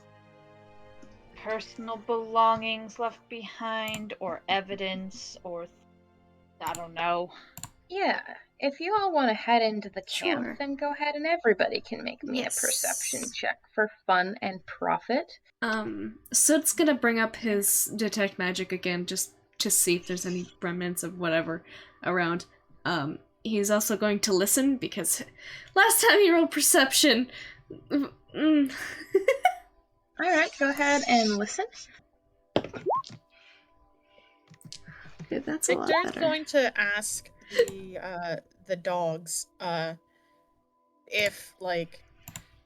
personal belongings left behind or evidence or I don't know. Yeah, if you all want to head into the camp, Sure. then go ahead and everybody can make me Yes. a perception check for fun and profit. Soot's gonna bring up his detect magic again just to see if there's any remnants of whatever around. He's also going to listen because last time he rolled perception. Mm. Alright, go ahead and listen. Okay, that's a lot Victor's better. going to ask the dogs if, like,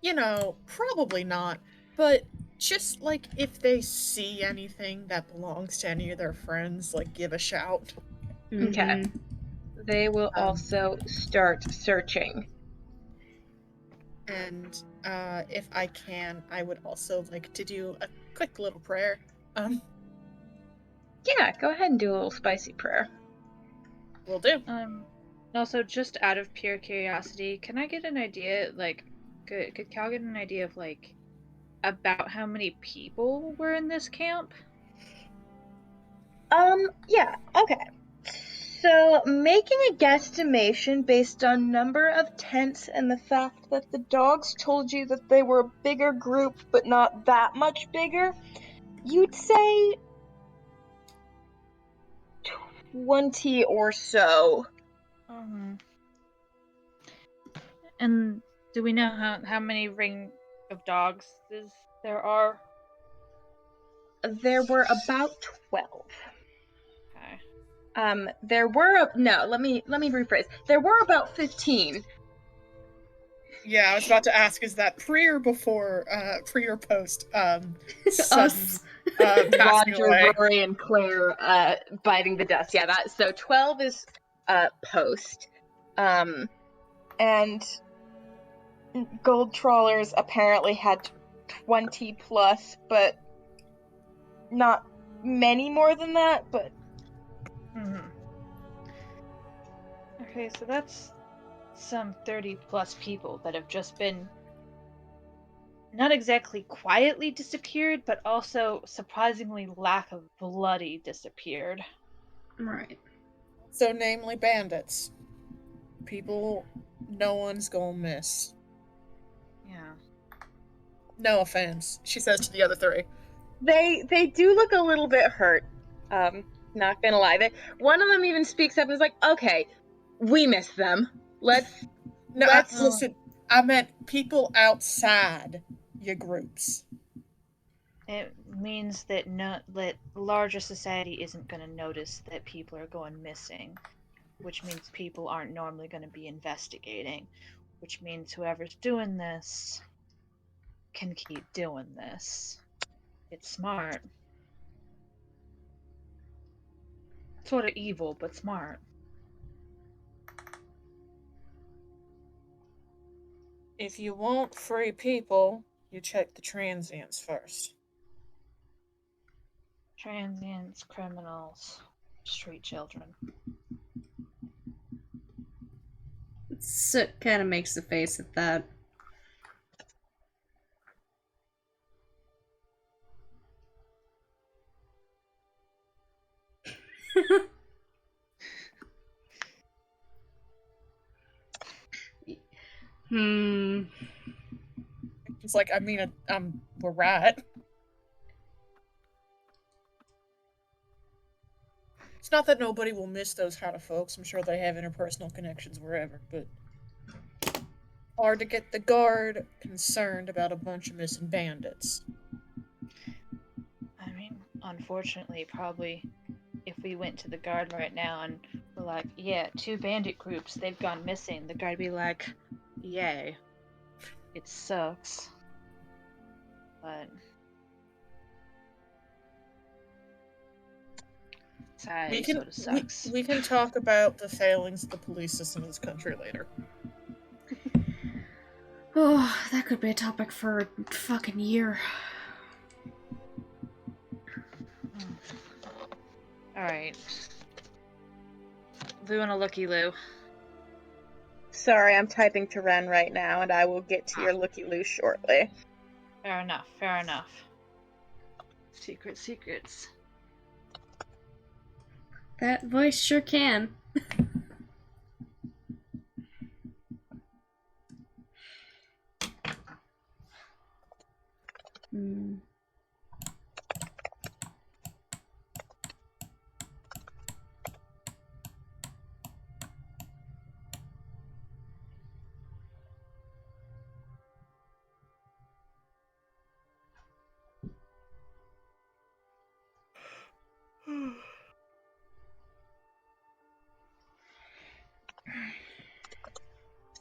you know, probably not, but just like if they see anything that belongs to any of their friends, like, give a shout. Okay. They will Um, also start searching. And if I can, I would also like to do a quick little prayer. Yeah, go ahead and do a little spicy prayer. Will do. Also, just out of pure curiosity, can I get an idea, like, could Cal get an idea of, like, about how many people were in this camp? Yeah, okay. So, making a guesstimation based on number of tents and the fact that the dogs told you that they were a bigger group, but not that much bigger, you'd say 20 or so. And do we know how many ring of dogs there are? There were about 12. Okay. There were no, let me rephrase. There were about 15. Yeah, I was about to ask, is that pre or before, pre or post, sudden, Us. passing Roger, away. Rory, and Claire biting the dust. Yeah, that. So 12 is post, and gold trawlers apparently had 20 plus, but not many more than that. But Okay, so that's some 30 plus people that have just been not exactly quietly disappeared, but also surprisingly lack of bloody disappeared. Right. So, namely bandits. People no one's gonna miss. Yeah. No offense, she says to the other three. they do look a little bit hurt. Not gonna lie. One of them even speaks up and is like, "Okay, we miss them. Let's No, let's." listen, I meant people outside your groups. It means that that larger society isn't going to notice that people are going missing, which means people aren't normally going to be investigating, which means whoever's doing this can keep doing this. It's smart. Sort of evil, but smart. If you want free people, you check the transients first. Transients, criminals, street children. Soot kind of makes a face at that. Hmm. It's like, I mean, we're right. It's not that nobody will miss those kind of folks. I'm sure they have interpersonal connections wherever, but hard to get the guard concerned about a bunch of missing bandits. I mean, unfortunately, probably if we went to the guard right now and were like, yeah, 2 bandit groups, they've gone missing, the guard would be like, yay. It sucks. But society sort of sucks. We can talk about the failings of the police system in this country later. Oh, that could be a topic for a fucking year. Alright. Lou and a looky Lou. Sorry, I'm typing to Ren right now, and I will get to your looky loo shortly. Fair enough, fair enough. Secrets. That voice sure can. Hmm.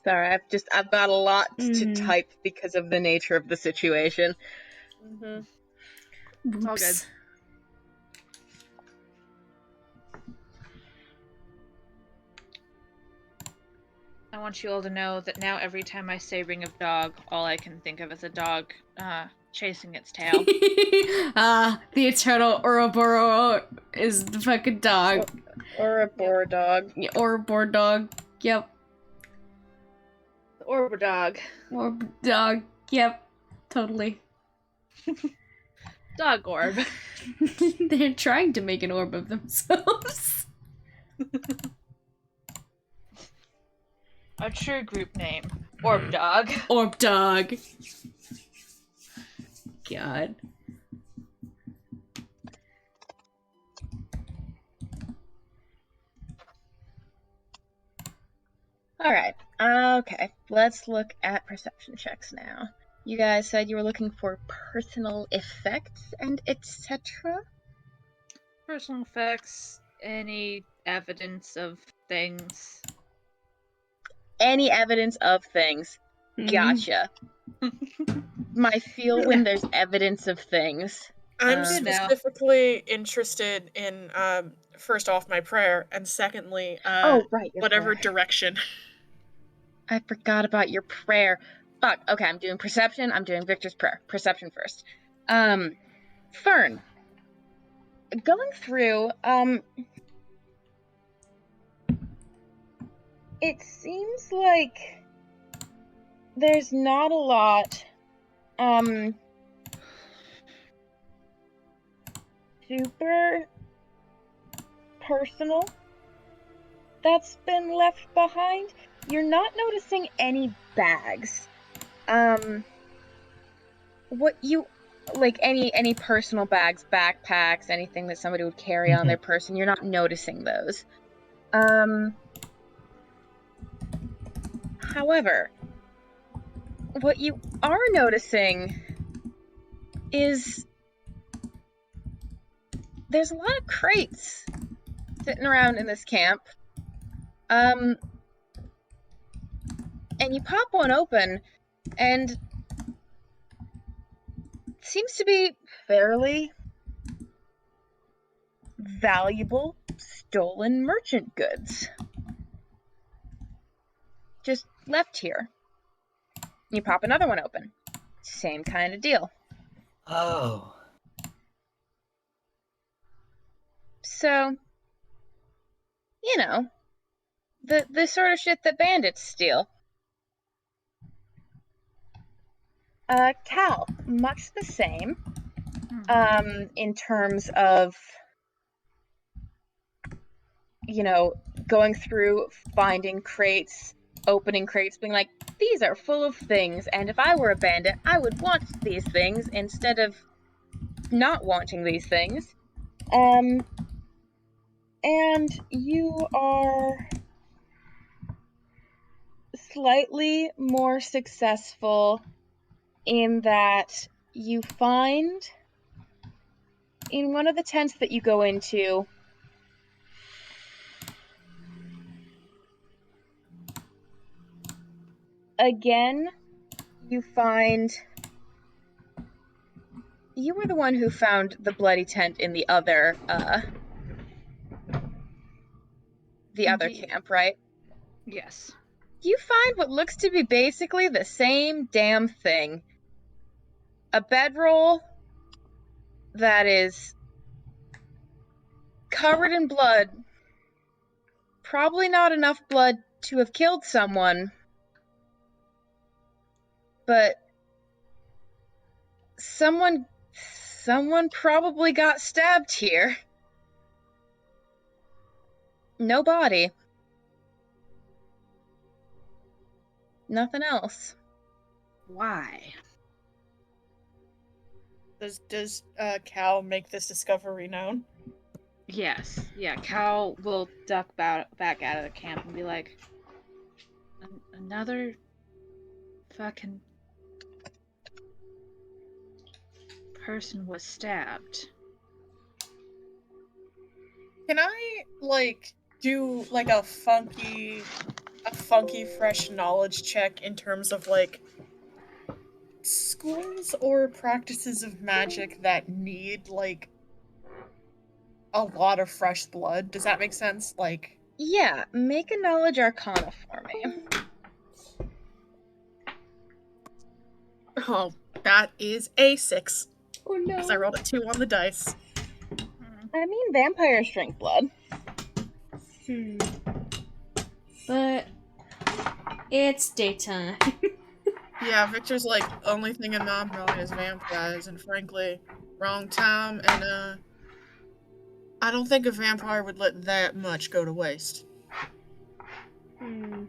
Sorry, I've got a lot to Mhm. type because of the nature of the situation. Mm-hmm. It's all good. Oops. I want you all to know that now every time I say ring of dog, all I can think of is a dog chasing its tail. The eternal Ouroboros is the fucking dog. Or a boar dog. Yeah, Ouroboros dog. Yep. The Orb dog. Orb dog. Yep. Totally. Dog orb. They're trying to make an orb of themselves. Our true group name. Orb dog. Orb dog. God. Alright, okay. Let's look at perception checks now. You guys said you were looking for personal effects and etc.? Personal effects. Any evidence of things. Any evidence of things. Gotcha. My feel when there's evidence of things. I'm Um, specifically interested in first off my prayer, and secondly, Oh, right, your whatever prayer. direction. I forgot about your prayer. Fuck. Okay, I'm doing perception. I'm doing Victor's prayer. Perception first. Fern, going through, it seems like there's not a lot, super personal that's been left behind. You're not noticing any bags. What you like any personal bags, backpacks, anything that somebody would carry on their person, you're not noticing those. However, what you are noticing is there's a lot of crates sitting around in this camp. And you pop one open, and it seems to be fairly valuable stolen merchant goods. Just left here. You pop another one open. Same kind of deal. Oh. So, you know, the sort of shit that bandits steal. Cal, much the same. In terms of, going through, finding crates, opening crates, being like, these are full of things, and if I were a bandit, I would want these things instead of not wanting these things. And you are slightly more successful in that you find in one of the tents that you go into again, you find you were the one who found the bloody tent in the other Indeed. camp, right? Yes. You find what looks to be basically the same damn thing. A bedroll that is covered in blood. Probably not enough blood to have killed someone, but someone probably got stabbed here. No body. Nothing else. Why? Does Cal make this discovery known? Yes. Yeah, Cal will duck back out of the camp and be like, another fucking person was stabbed. Can I do a funky fresh knowledge check in terms of schools or practices of magic that need a lot of fresh blood? Does that make sense? Yeah, make a knowledge arcana for me. Oh, that is a 6. Oh no. Because I rolled a 2 on the dice. I mean, vampires drink blood. But it's daytime. Yeah, Victor's only thing in my mind is vampires, and frankly, wrong time, and I don't think a vampire would let that much go to waste. Would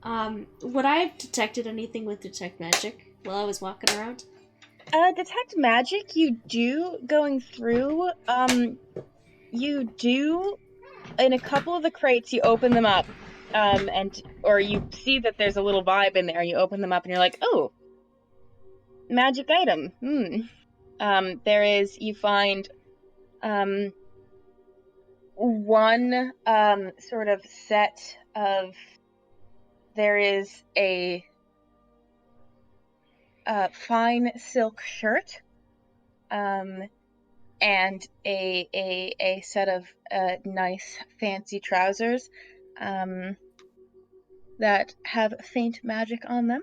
I have detected anything with detect magic while I was walking around? Detect magic, you do going through, you do, in a couple of the crates, you open them up, or you see that there's a little vibe in there, you open them up and you're like, oh, magic item, you find, one, sort of set of, there is a, fine silk shirt and a set of nice fancy trousers that have faint magic on them,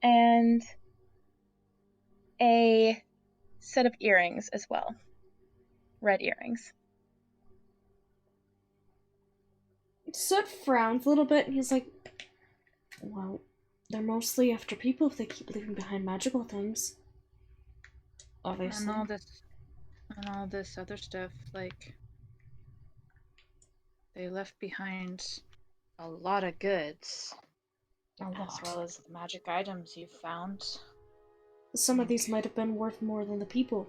and a set of earrings as well, red earrings. Sud frowns a little bit and he's like, well, they're mostly after people if they keep leaving behind magical things. Obviously. And all this other stuff, like, they left behind a lot of goods, A as lot. well as the magic items you found. Some of these might have been worth more than the people.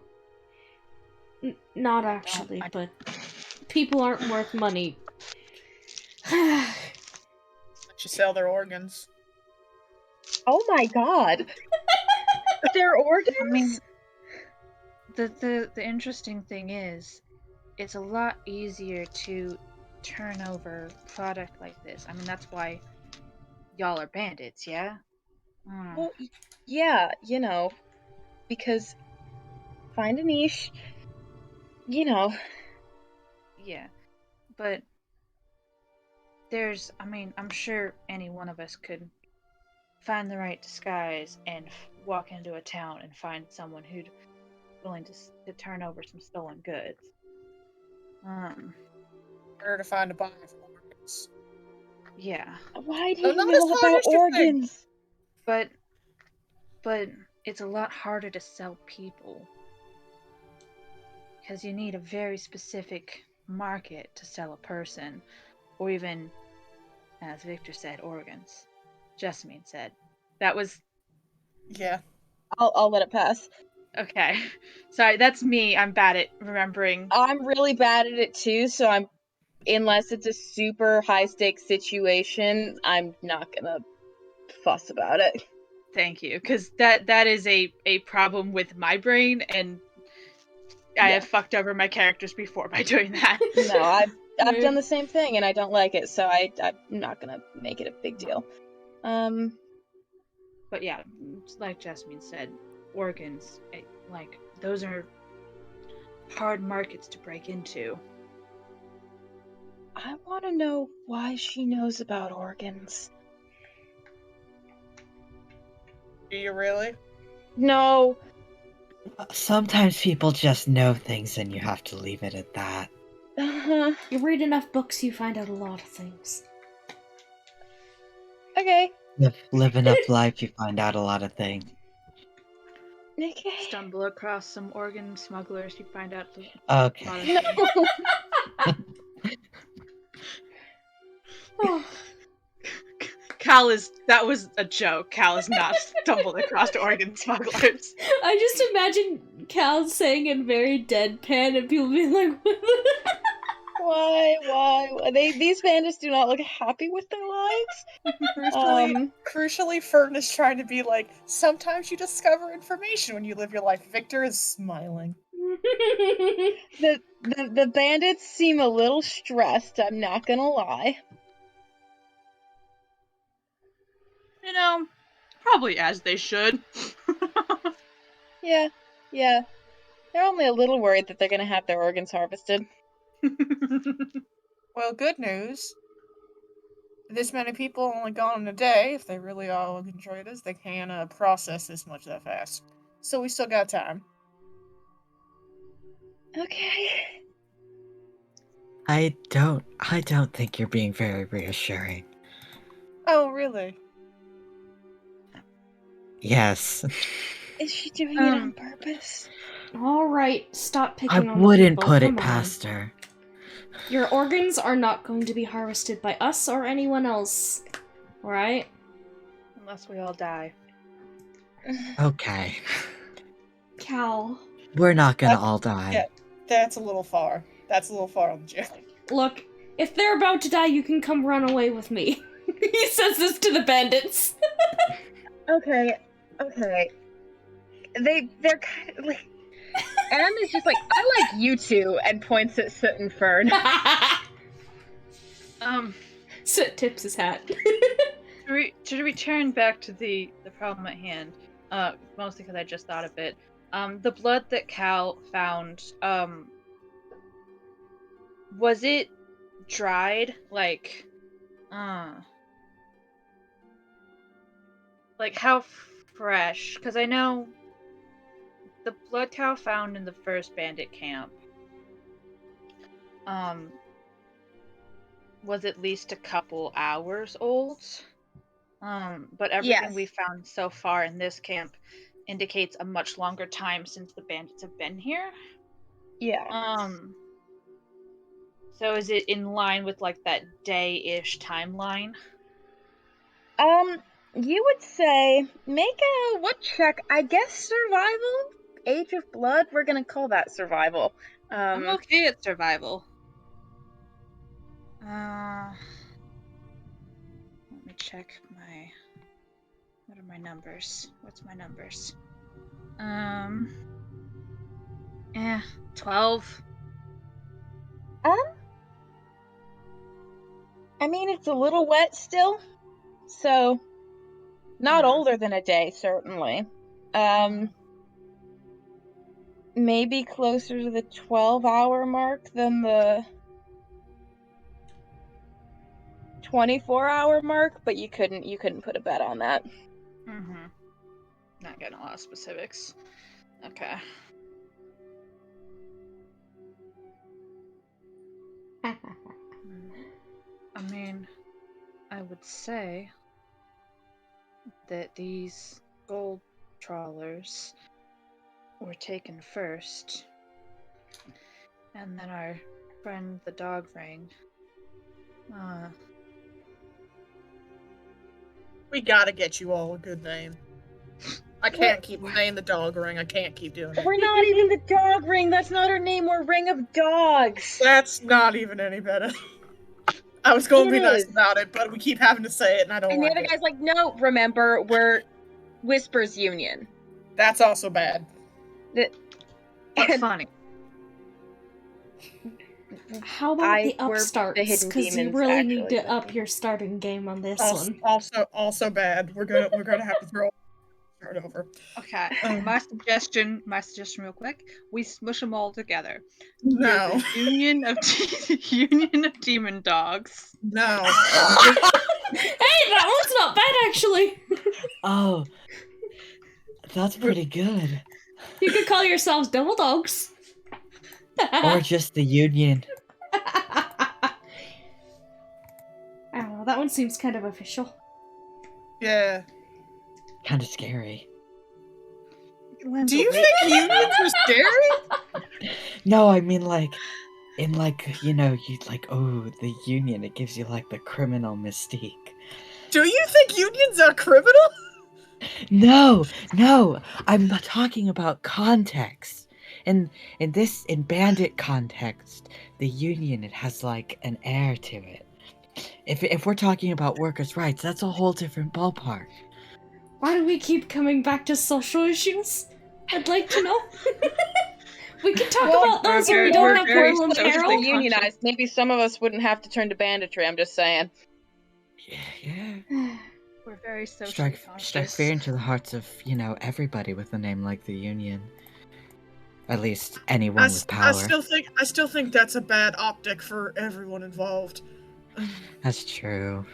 Not actually, but people aren't worth money. Let you sell their organs. Oh my god! Their organs? I mean, the interesting thing is, it's a lot easier to turn over product like this. I mean, that's why y'all are bandits, yeah? Well, yeah, because find a niche, Yeah, but I'm sure any one of us could find the right disguise and walk into a town and find someone who'd willing to turn over some stolen goods. Where to find a buyer for organs. Yeah. Why do They're you not as know hard about as you think. organs? But it's a lot harder to sell people. Because you need a very specific market to sell a person. Or even, as Victor said, organs. Jessamine said. That was... Yeah. I'll let it pass. Okay. Sorry, that's me. I'm bad at remembering. I'm really bad at it too, so unless it's a super high stakes situation, I'm not gonna fuss about it. Thank you. Because that is a problem with my brain, and I have fucked over my characters before by doing that. No, I've done the same thing and I don't like it, so I'm not gonna make it a big deal. But yeah, like Jasmine said, organs, like, those are hard markets to break into. I want to know why she knows about organs. Do you really? No. Sometimes people just know things and you have to leave it at that. You read enough books, you find out a lot of things. Okay. Live enough life, you find out a lot of things. Okay. Stumble across some organ smugglers, you find out a Okay. lot of No. things. That was a joke. Cal is not stumbled across organ smugglers. I just imagine Cal saying in very deadpan and people being like, Why? These bandits do not look happy with their lives. Crucially, Fern is trying to be like, sometimes you discover information when you live your life. Victor is smiling. The bandits seem a little stressed, I'm not gonna lie. Probably as they should. Yeah. They're only a little worried that they're gonna have their organs harvested. Well, good news. This many people only gone in a day. If they really all enjoy this, they can't process this much that fast. So we still got time. Okay. I don't think you're being very reassuring. Oh, really? Yes. Is she doing it on purpose? Alright, stop I picking on wouldn't people. put it Come on. past her. Your organs are not going to be harvested by us or anyone else. Alright? Unless we all die. Okay. Cal. We're not gonna all die. Yeah, that's a little far. That's a little far on the joke. Look, if they're about to die, you can come run away with me. He says this to the bandits. Okay. They're kind of like... Em is just like, I like you two, and points at Soot and Fern. Soot tips his hat. To return back to the problem at hand, mostly because I just thought of it. The blood that Cal found, was it dried? Like how fresh? Because I know the blood Cal found in the first bandit camp, was at least a couple hours old. But everything we found so far in this camp indicates a much longer time since the bandits have been here. Yeah. So is it in line with like that day-ish timeline? You would say make a what check? I guess survival? Age of Blood? We're gonna call that survival. I'm okay at survival. Let me check what are my numbers? What's my numbers? 12. I mean, it's a little wet still, so not older than a day, certainly. Maybe closer to the 12-hour mark than the 24-hour mark, but you couldn't put a bet on that. Not getting a lot of specifics. Okay. I mean, I would say that these gold trawlers were taken first, and then our friend the dog ring. We gotta get you all a good name. I can't keep saying the dog ring. I can't keep doing it. We're not even the dog ring. That's not our name. We're Ring of Dogs. That's not even any better. I was going to be nice is. about it, but we keep having to say it, and I don't And the like other it. guy's like, no, remember, we're Whispers Union. That's also bad. But funny. How about the upstarts? the hidden Because you demons, really need actually, to up your starting game on this one. Also bad. We're gonna have to start over. Okay. My suggestion real quick. We smush them all together. No. The Union of Demon Dogs. No. Hey, that one's not bad, actually. Oh, that's pretty good. You could call yourselves Double Dogs. Or just the Union. I don't know, that one seems kind of official. Yeah. Kind of scary. Do you think unions are scary? No, I mean in you the Union, it gives you like the criminal mystique. Do you think unions are criminal? No, I'm not talking about context. In bandit context, the Union, it has like an air to it. If we're talking about workers' rights, that's a whole different ballpark. Why do we keep coming back to social issues? I'd like to know. We can talk about those when we don't have Portland Herald. Unionized. Maybe some of us wouldn't have to turn to banditry, I'm just saying. Yeah. We're very socially conscious. Strike fear into the hearts of, everybody with a name like the Union. At least anyone with power. I still think that's a bad optic for everyone involved. That's true.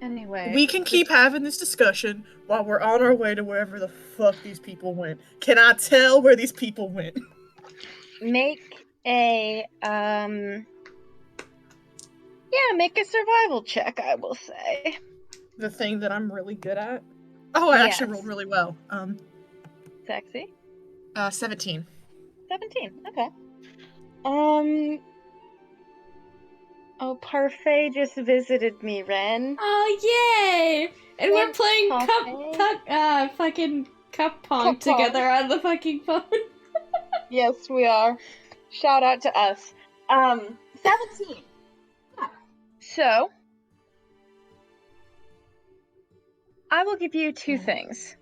Anyway, we can keep having this discussion while we're on our way to wherever the fuck these people went. Can I tell where these people went? Make a make a survival check, I will say. The thing that I'm really good at? Oh, I actually rolled really well. Sexy. 17. 17, okay. Oh, Parfait just visited me, Ren. Oh, yay! And we're playing fucking cup pong together on the fucking phone. Yes, we are. Shout out to us. 17. So, I will give you two things.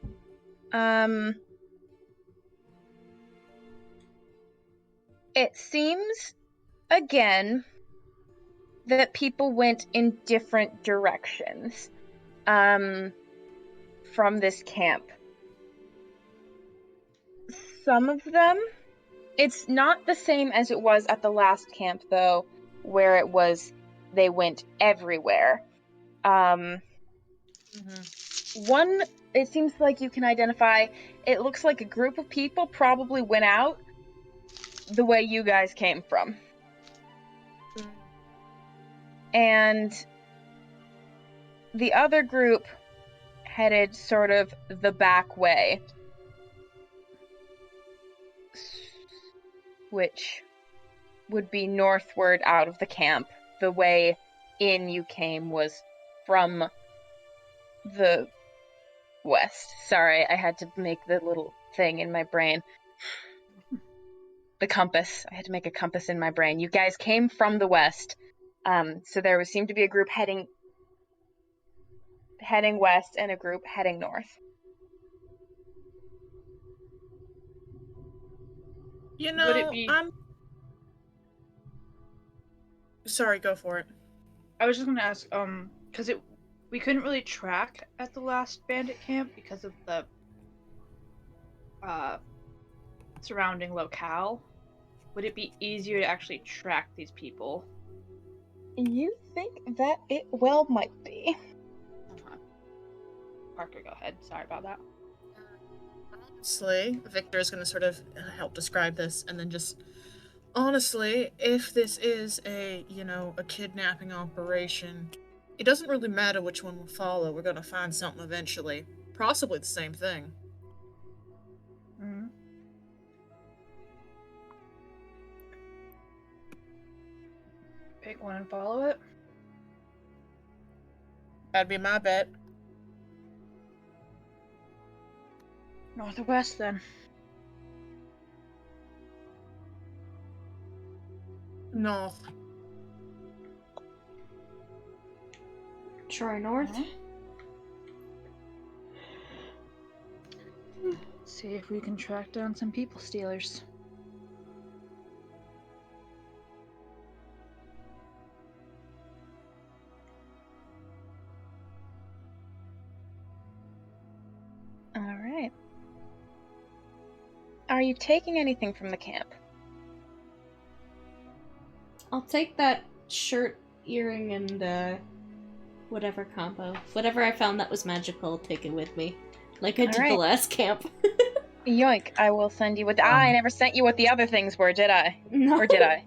It seems, again, that people went in different directions from this camp. some of them. It's not the same as it was at the last camp, though, where it was they went everywhere. One, it seems like you can identify, it looks like a group of people probably went out the way you guys came from. And the other group headed sort of the back way, which would be northward out of the camp. The way in you came was from the west. Sorry, I had to make the little thing in my brain. The compass. I had to make a compass in my brain. You guys came from the west. So there seemed to be a group heading west and a group heading north. You Would it know, be- I'm sorry, go for it. I was just gonna ask, because we couldn't really track at the last bandit camp because of the surrounding locale. Would it be easier to actually track these people? You think that it well might be. Parker, go ahead. Sorry about that. Honestly, Victor is going to sort of help describe this, and then just honestly, if this is a kidnapping operation, it doesn't really matter which one we follow. We're going to find something eventually, possibly the same thing. Mm-hmm. Pick one and follow it. That'd be my bet. North or west, then? North. Try north. See if we can track down some people stealers. All right. Are you taking anything from the camp? I'll take that shirt, earring, and whatever combo. Whatever I found that was magical, I'll take it with me. Like I did the Alright. last camp. Yoink, I will send you what I never sent you what the other things were, did I? No. Or did I?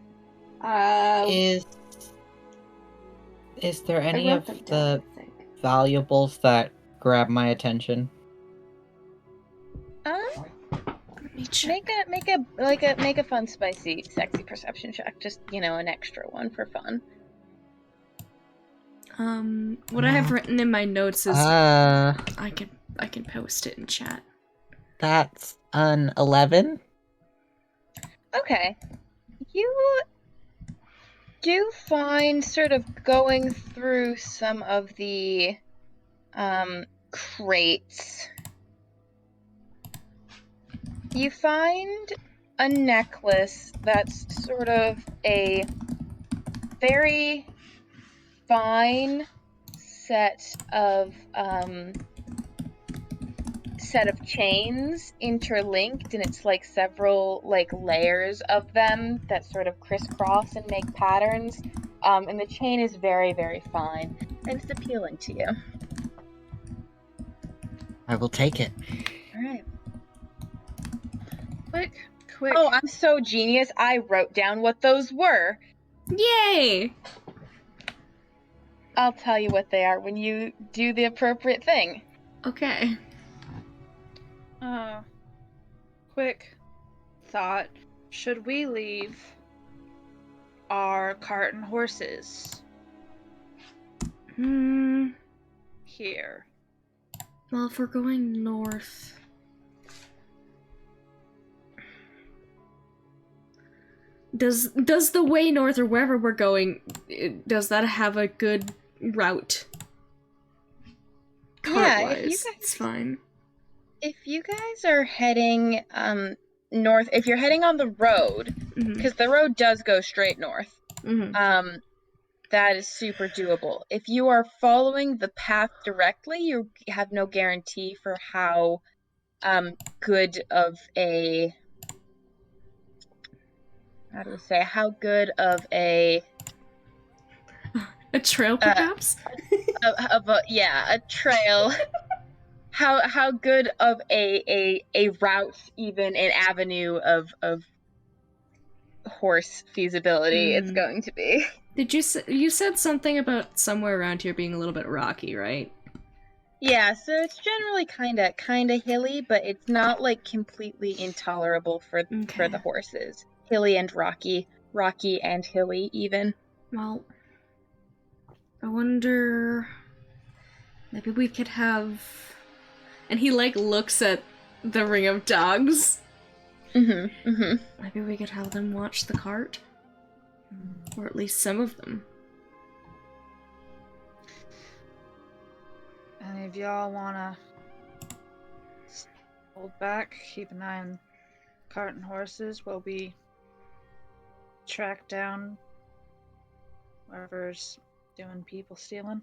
Is there I any wrote of them down, the I think. valuables that grab my attention? Let me check. Make a fun, spicy, sexy perception check. Just, an extra one for fun. What I have written in my notes is I can post it in chat. That's an 11. Okay. You do find, sort of going through some of the crates, you find a necklace that's sort of a very fine set of chains interlinked, and it's like several layers of them that sort of crisscross and make patterns, and the chain is very, very fine, and it's appealing to you. I will take it. All right. Quick. Oh, I'm so genius. I wrote down what those were. Yay! I'll tell you what they are when you do the appropriate thing. Okay. Quick thought. Should we leave our cart and horses here? Well, if we're going north... Does the way north, or wherever we're going, does that have a good route? Cart-wise, it's fine. If you guys are heading north, if you're heading on the road, because the road does go straight north, that is super doable. If you are following the path directly, you have no guarantee for how good of a how do we say, how good of a A trail, perhaps? a trail. How good of a route, even an avenue of horse feasibility it's going to be. Did you said something about somewhere around here being a little bit rocky, right? Yeah, so it's generally kinda hilly, but it's not like completely intolerable for Okay. the horses. Hilly and rocky and hilly even. Well, I wonder... Maybe we could have... And he, like, looks at the ring of dogs. Maybe we could have them watch the cart. Or at least some of them. Any of y'all wanna hold back, keep an eye on cart and horses while we track down whoever's doing people stealing?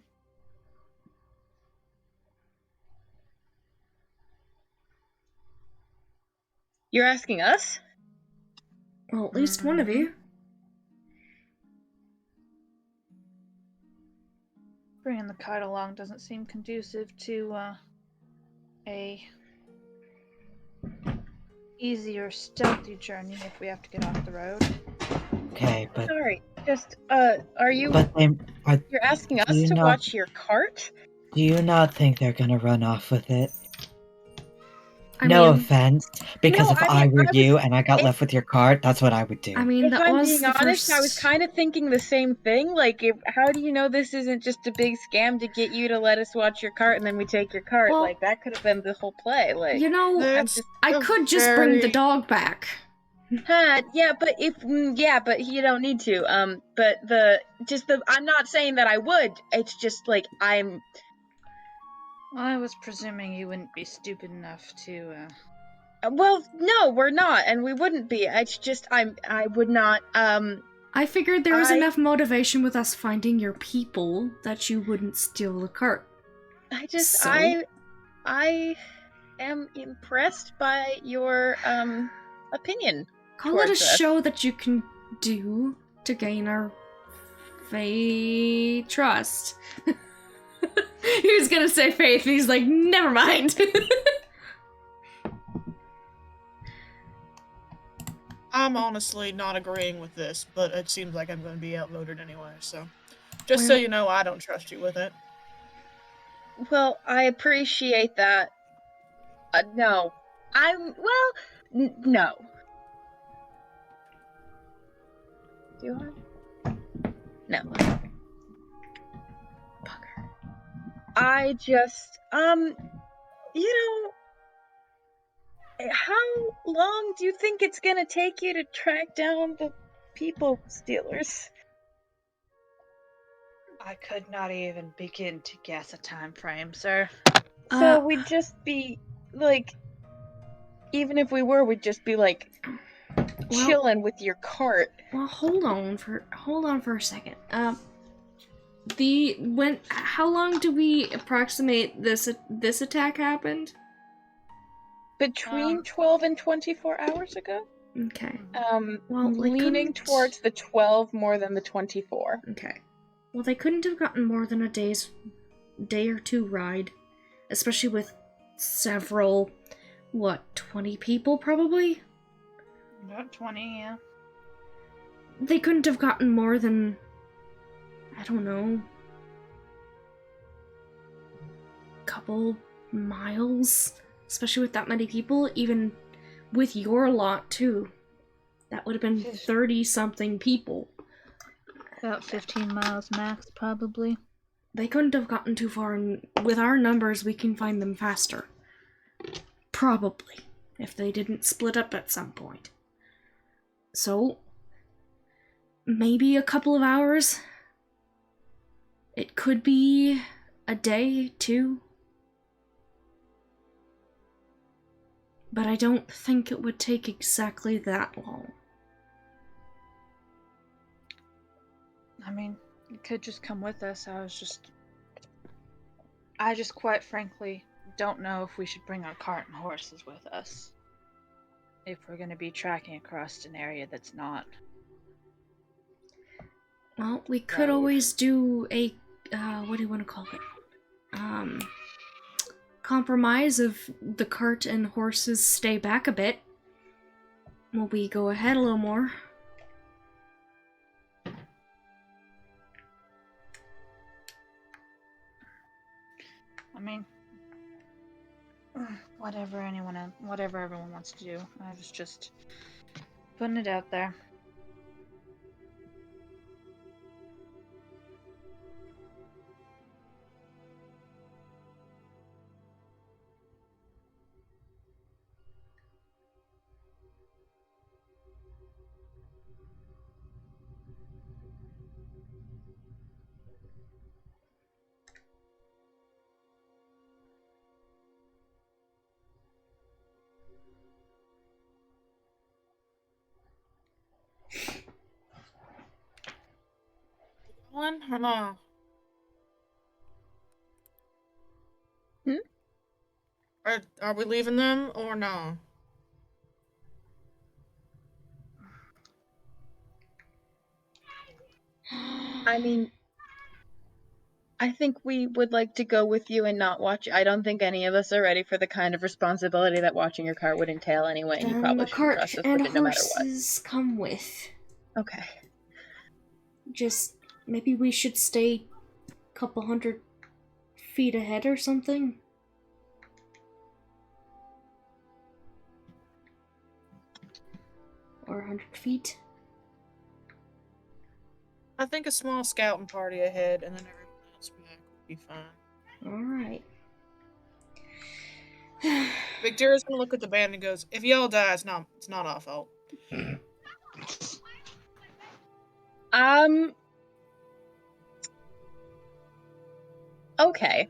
You're asking us? Well, at least one of you. Bringing the cart along doesn't seem conducive to a easier, stealthy journey if we have to get off the road. Okay, but Sorry, just are you but they are. you're asking do us you to not- watch your cart? Do you not think they're gonna run off with it? I No mean, offense, because No, if I I mean, were I was- you and I got if- left with your cart, that's what I would do. I mean, If that I'm was being the honest, first... I was kind of thinking the same thing. Like, how do you know this isn't just a big scam to get you to let us watch your cart and then we take your cart? Well, Like, that could have been the whole play. Like, You know, That's I a could just bring the very- dog back. yeah, but you don't need to. I'm not saying that I would. It's just like I was presuming you wouldn't be stupid enough to. Well, no, we're not, and we wouldn't be. It's just I would not. I figured there was I- enough motivation with us finding your people that you wouldn't steal the cart. So? I am impressed by your opinion. Call it a towards us. show that you can do to gain our trust. He was gonna say faith, and he's like, never mind. I'm honestly not agreeing with this, but it seems like I'm going to be outvoted anyway, so. Just so you know, I don't trust you with it. Well, I appreciate that. No. No. Do I? No. Bugger. I just, how long do you think it's gonna take you to track down the people stealers? I could not even begin to guess a time frame, sir. So we'd just be, like, even if we were, we'd just be, like, chilling with your cart. Well, hold on for a second. How long do we approximate this attack happened? Between 12 and 24 hours ago? Okay. Well, leaning towards the 12 more than the 24. Okay. Well, they couldn't have gotten more than a day or two ride, especially with several, 20 people probably? About 20, yeah. They couldn't have gotten more than, I don't know, couple miles, especially with that many people, even with your lot too. That would have been 30-something people. About 15 miles max, probably. They couldn't have gotten too far, and with our numbers, we can find them faster. Probably, if they didn't split up at some point. So, maybe a couple of hours. It could be a day, too. But I don't think it would take exactly that long. I mean, you could just come with us. I just quite frankly don't know if we should bring our cart and horses with us. If we're going to be tracking across an area that's not Well, we could Road. always do a, what do you want to call it? Compromise of the cart and horses stay back a bit. Will we go ahead a little more? I mean, whatever everyone wants to do. I was just putting it out there. One or no? Are we leaving them or no? I mean, I think we would like to go with you and not watch. I don't think any of us are ready for the kind of responsibility that watching your cart would entail anyway, and you Then the probably shouldn't cart trust us and with it no matter what. horses come with. Okay. Just maybe we should stay a couple 100 feet ahead or something. Or 100 feet. I think a small scouting party ahead and then everyone else back would be fine. Alright. Victoria's gonna look at the band and goes, "If y'all die, it's not our fault." Okay.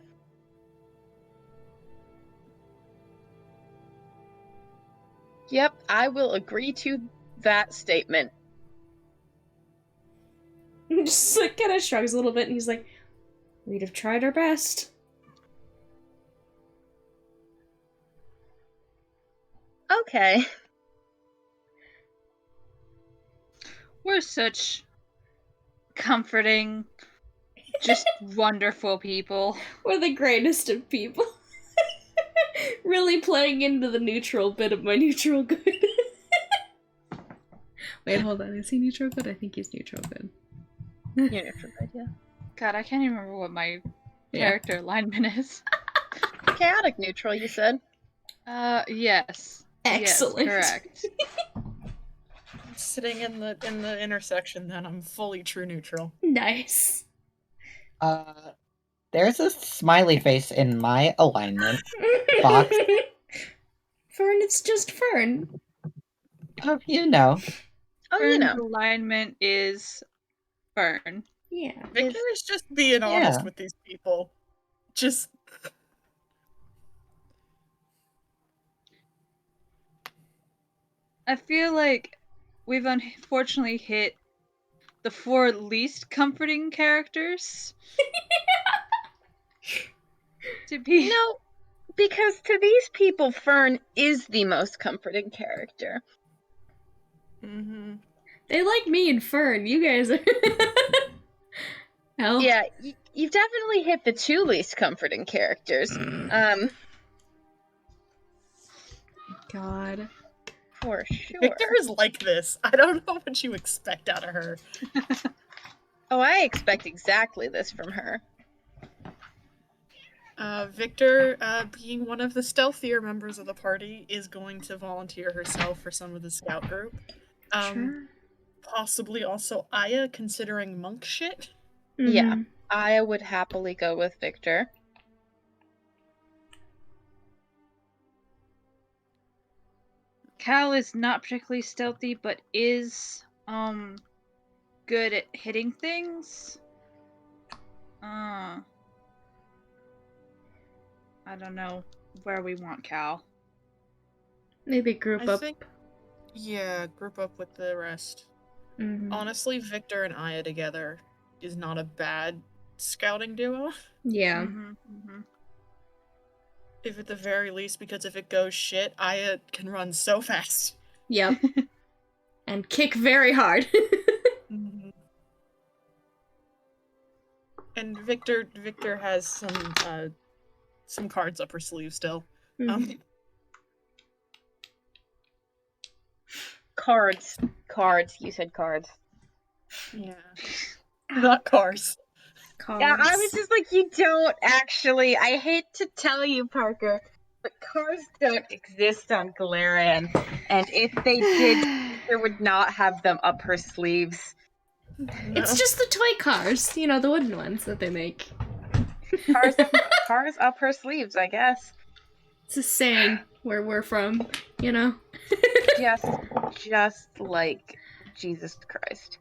Yep, I will agree to that statement. Just like kind of shrugs a little bit and he's like, we'd have tried our best. Okay. We're such comforting, just wonderful people. We're the greatest of people. Really playing into the neutral bit of my neutral good. Wait, hold on. Is he neutral good? I think he's neutral good. You're neutral good, yeah. God, I can't even remember what my character alignment is. Chaotic neutral, you said? Yes. Excellent. Yes, correct. I'm sitting in the intersection, then I'm fully true neutral. Nice. There's a smiley face in my alignment box. Fern, it's just Fern. Oh, you know. Oh, Fern's you know. alignment is Fern. Yeah. Victor is just being honest with these people. Just I feel like we've unfortunately hit the 4 least comforting characters. To be No, because to these people, Fern is the most comforting character. mm-hmm. They like me and Fern. You guys are. Hell. Yeah, you've definitely hit the 2 least comforting characters. God. For sure. Victor is like this. I don't know what you expect out of her. Oh, I expect exactly this from her. Victor, being one of the stealthier members of the party, is going to volunteer herself for some of the scout group. Sure. Possibly also Aya, considering monk shit. Mm-hmm. Yeah, I would happily go with Victor. Cal is not particularly stealthy, but is good at hitting things. I don't know where we want Cal. Maybe group up. Yeah, group up with the rest. Mm-hmm. Honestly, Victor and Aya together is not a bad scouting duo. Yeah. If at the very least, because if it goes shit, Aya can run so fast. Yep. And kick very hard. And Victor has some cards up her sleeve still. Mhm. Cards. Cards. You said cards. Yeah. Not cars. Yeah, I Cards. was just like, you don't actually. I hate to tell you, Parker, but cars don't exist on Galarian. And if they did, there would not have them up her sleeves. It's just the toy cars, you know, the wooden ones that they make. Cars up her sleeves, I guess. It's a saying where we're from, you know. Just like Jesus Christ.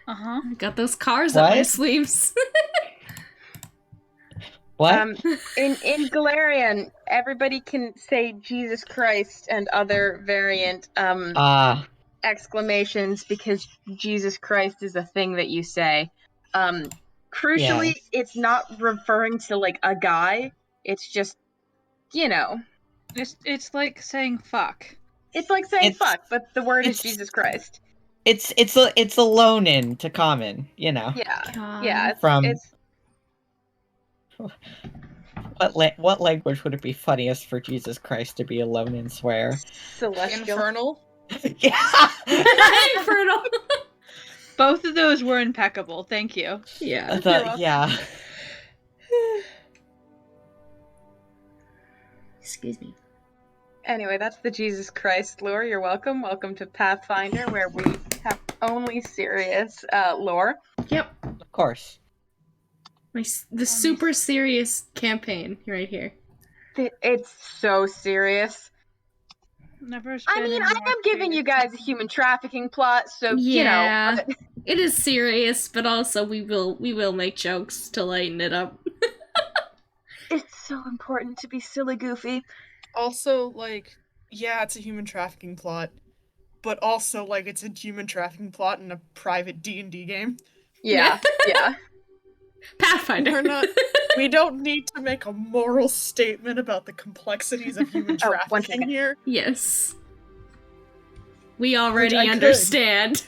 Uh-huh. I got those cars up my What? sleeves. What? In Galarian, everybody can say Jesus Christ and other variant exclamations because Jesus Christ is a thing that you say. Crucially, Yes. it's not referring to like a guy. It's just, you know, It's like saying fuck. it's like saying It's- fuck, but the word is it's- Jesus Christ. It's a loan in to common, you know. Yeah, God. yeah. From- It's What language would it be funniest for Jesus Christ to be a loan in swear? celestial. Infernal. Yeah. Infernal. Both of those were impeccable. Thank you. Yeah. Yeah. Excuse me. Anyway, that's the Jesus Christ lore. You're welcome. Welcome to Pathfinder, where we have only serious lore. Yep. Of course. The super serious campaign right here. It's so serious. Never I mean, I am giving you guys a human trafficking plot, so Yeah. you know. It is serious, but also we will make jokes to lighten it up. It's so important to be silly goofy. Also, like, yeah, it's a human trafficking plot, but also like it's a human trafficking plot in a private D&D game. Yeah, yeah. Pathfinder. We don't need to make a moral statement about the complexities of human Oh, one trafficking second. here. Yes. We already I could. understand.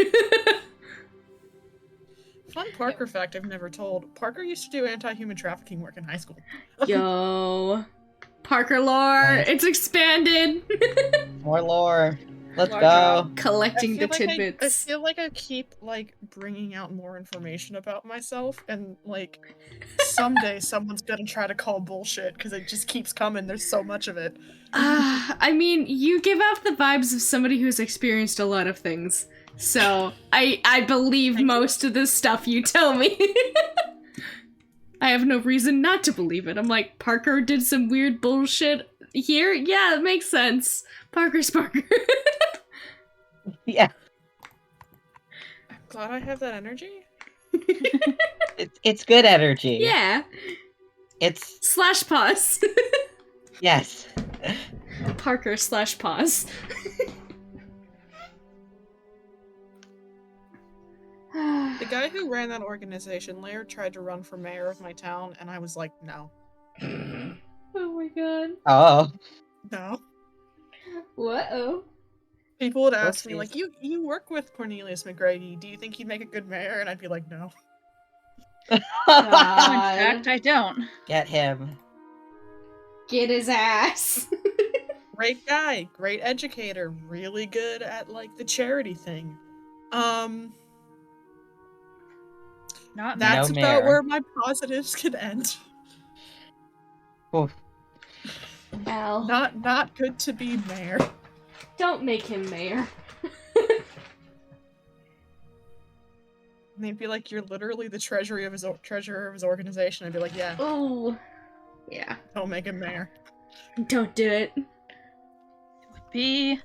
Fun Parker fact I've never told. Parker used to do anti-human trafficking work in high school. Yo. Parker lore, Nice. it's expanded. More lore. Let's Lore go. drop. Collecting the I tidbits. feel like I keep like bringing out more information about myself, and like someday someone's gonna try to call bullshit because it just keeps coming. There's so much of it. I mean, you give off the vibes of somebody who's experienced a lot of things. So, I believe Thank you. most of the stuff you tell me. I have no reason not to believe it. I'm like, Parker did some weird bullshit here? Yeah, it makes sense. Parker's Parker. Yeah. I'm glad I have that energy. It's good energy. Yeah. It's / pause. yes. Parker / pause. The guy who ran that organization later tried to run for mayor of my town, and I was like, no. Oh my god. Oh. No. What-oh? People would ask me, Oopsies. like, you work with Cornelius McGrady, do you think he'd make a good mayor? And I'd be like, no. No, in fact, I don't. Get him. Get his ass. Great guy, great educator, really good at, like, the charity thing. Not me. That's No about mayor. where my positives could end. Oof. Al. Not good to be mayor. Don't make him mayor. And they'd be like, you're literally the treasurer of his organization. I'd be like, yeah, Oh. Yeah. don't make him mayor. Don't do it. It would be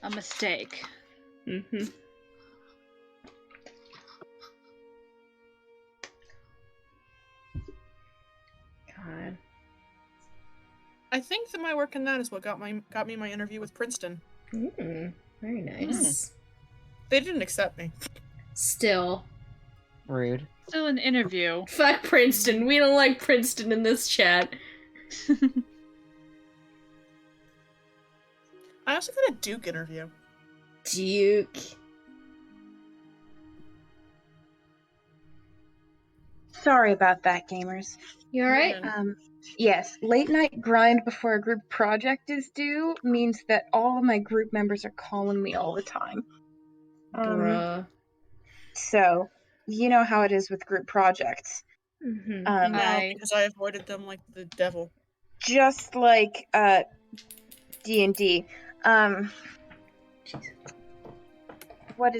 a mistake. Mm-hmm. God. I think that my work in that is what got me my interview with Princeton. Very nice. They didn't accept me. Still. Rude. Still an interview. Fuck Princeton. We don't like Princeton in this chat. I also got a Duke interview. Duke. Sorry about that, gamers. You alright? Yeah. Yes, late night grind before a group project is due means that all of my group members are calling me all the time. Bruh. So, you know how it is with group projects. Mm-hmm. No, because I avoided them like the devil. Just like D&D. What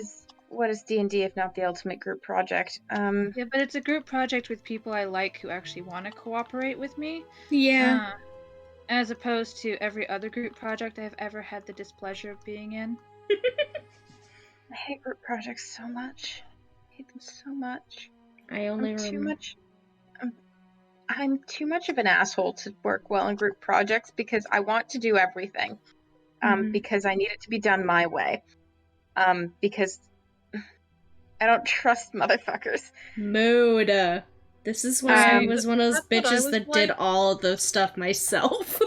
is D&D if not the ultimate group project? Yeah, but it's a group project with people I like who actually want to cooperate with me. Yeah. As opposed to every other group project I've ever had the displeasure of being in. I hate group projects so much. I hate them so much. I only I'm too remember. much. I'm too much of an asshole to work well in group projects because I want to do everything. Mhm. Because I need it to be done my way. Because I don't trust motherfuckers. Mood. This is why I Same. was one of those That's what I bitches was that like. did all of the stuff myself.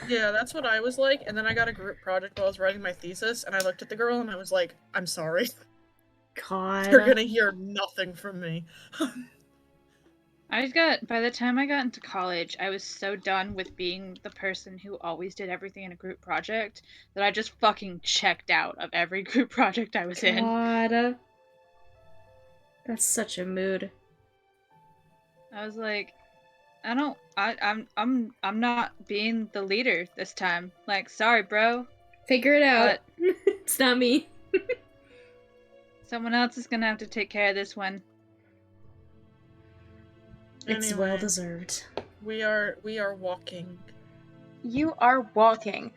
Yeah, that's what I was like, and then I got a group project while I was writing my thesis, and I looked at the girl and I was like, I'm sorry. You're God. gonna hear nothing from me. By the time I got into college, I was so done with being the person who always did everything in a group project that I just fucking checked out of every group project I was in. God. That's such a mood. I was like, I'm not being the leader this time. Like, sorry, bro, Figure it out. but It's not me. someone else is gonna have to take care of this one. It's Anyway, well deserved. we are walking. You are walking.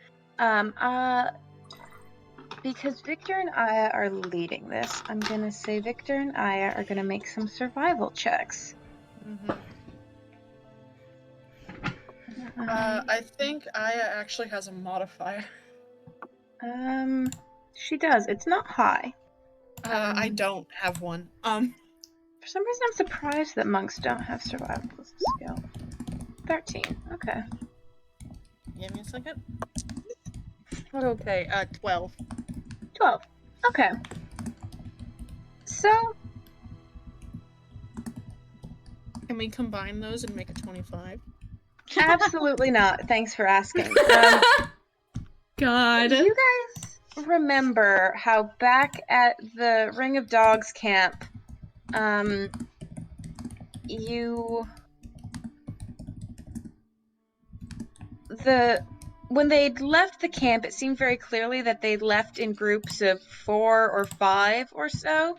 Because Victor and Aya are leading this, I'm gonna say Victor and Aya are gonna make some survival checks. Mm-hmm. I think Aya actually has a modifier. She does. It's not high. I don't have one. For some reason, I'm surprised that monks don't have survival as a skill. 13. Okay. Give me a second. Okay, 12. 12. Okay. So, Can we combine those and make a 25? absolutely not. Thanks for asking. God. You guys remember how back at the Ring of Dogs camp, when they'd left the camp, it seemed very clearly that they'd left in groups of 4 or 5 or so.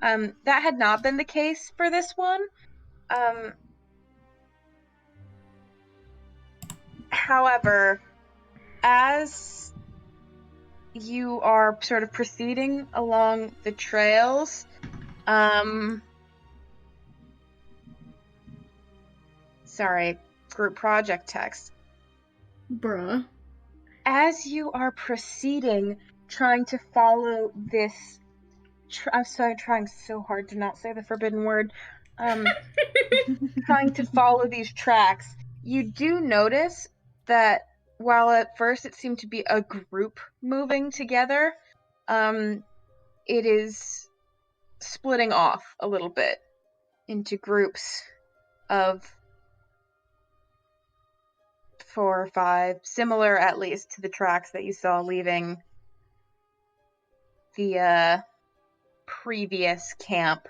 That had not been the case for this one. However, as you are sort of proceeding along the trails, sorry, group project text. Bruh. As you are proceeding, trying to follow this, I'm sorry, trying so hard to not say the forbidden word. Trying to follow these tracks, you do notice that while at first it seemed to be a group moving together, it is splitting off a little bit into groups of 4 or 5, similar at least to the tracks that you saw leaving the previous camp.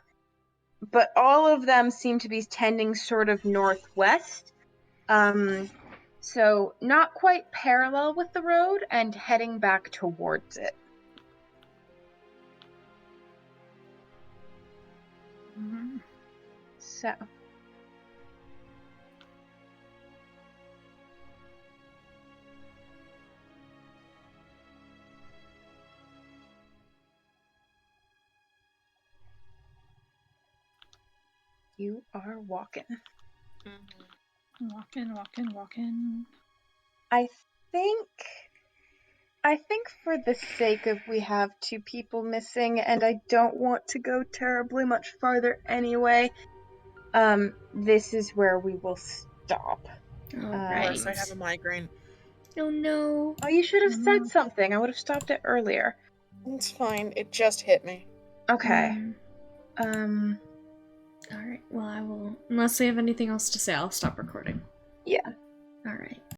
But all of them seem to be tending sort of northwest. So not quite parallel with the road and heading back towards it. Mm-hmm. So. You are walking. Mm-hmm. Walking. I think for the sake of we have 2 people missing and I don't want to go terribly much farther anyway, this is where we will stop. Unless I have a Alright. migraine. Oh no. Oh, you should have Oh, said no. something. I would have stopped it earlier. It's fine. It just hit me. Okay. Alright. Well, I will. Unless we have anything else to say, I'll stop recording. Yeah. Alright.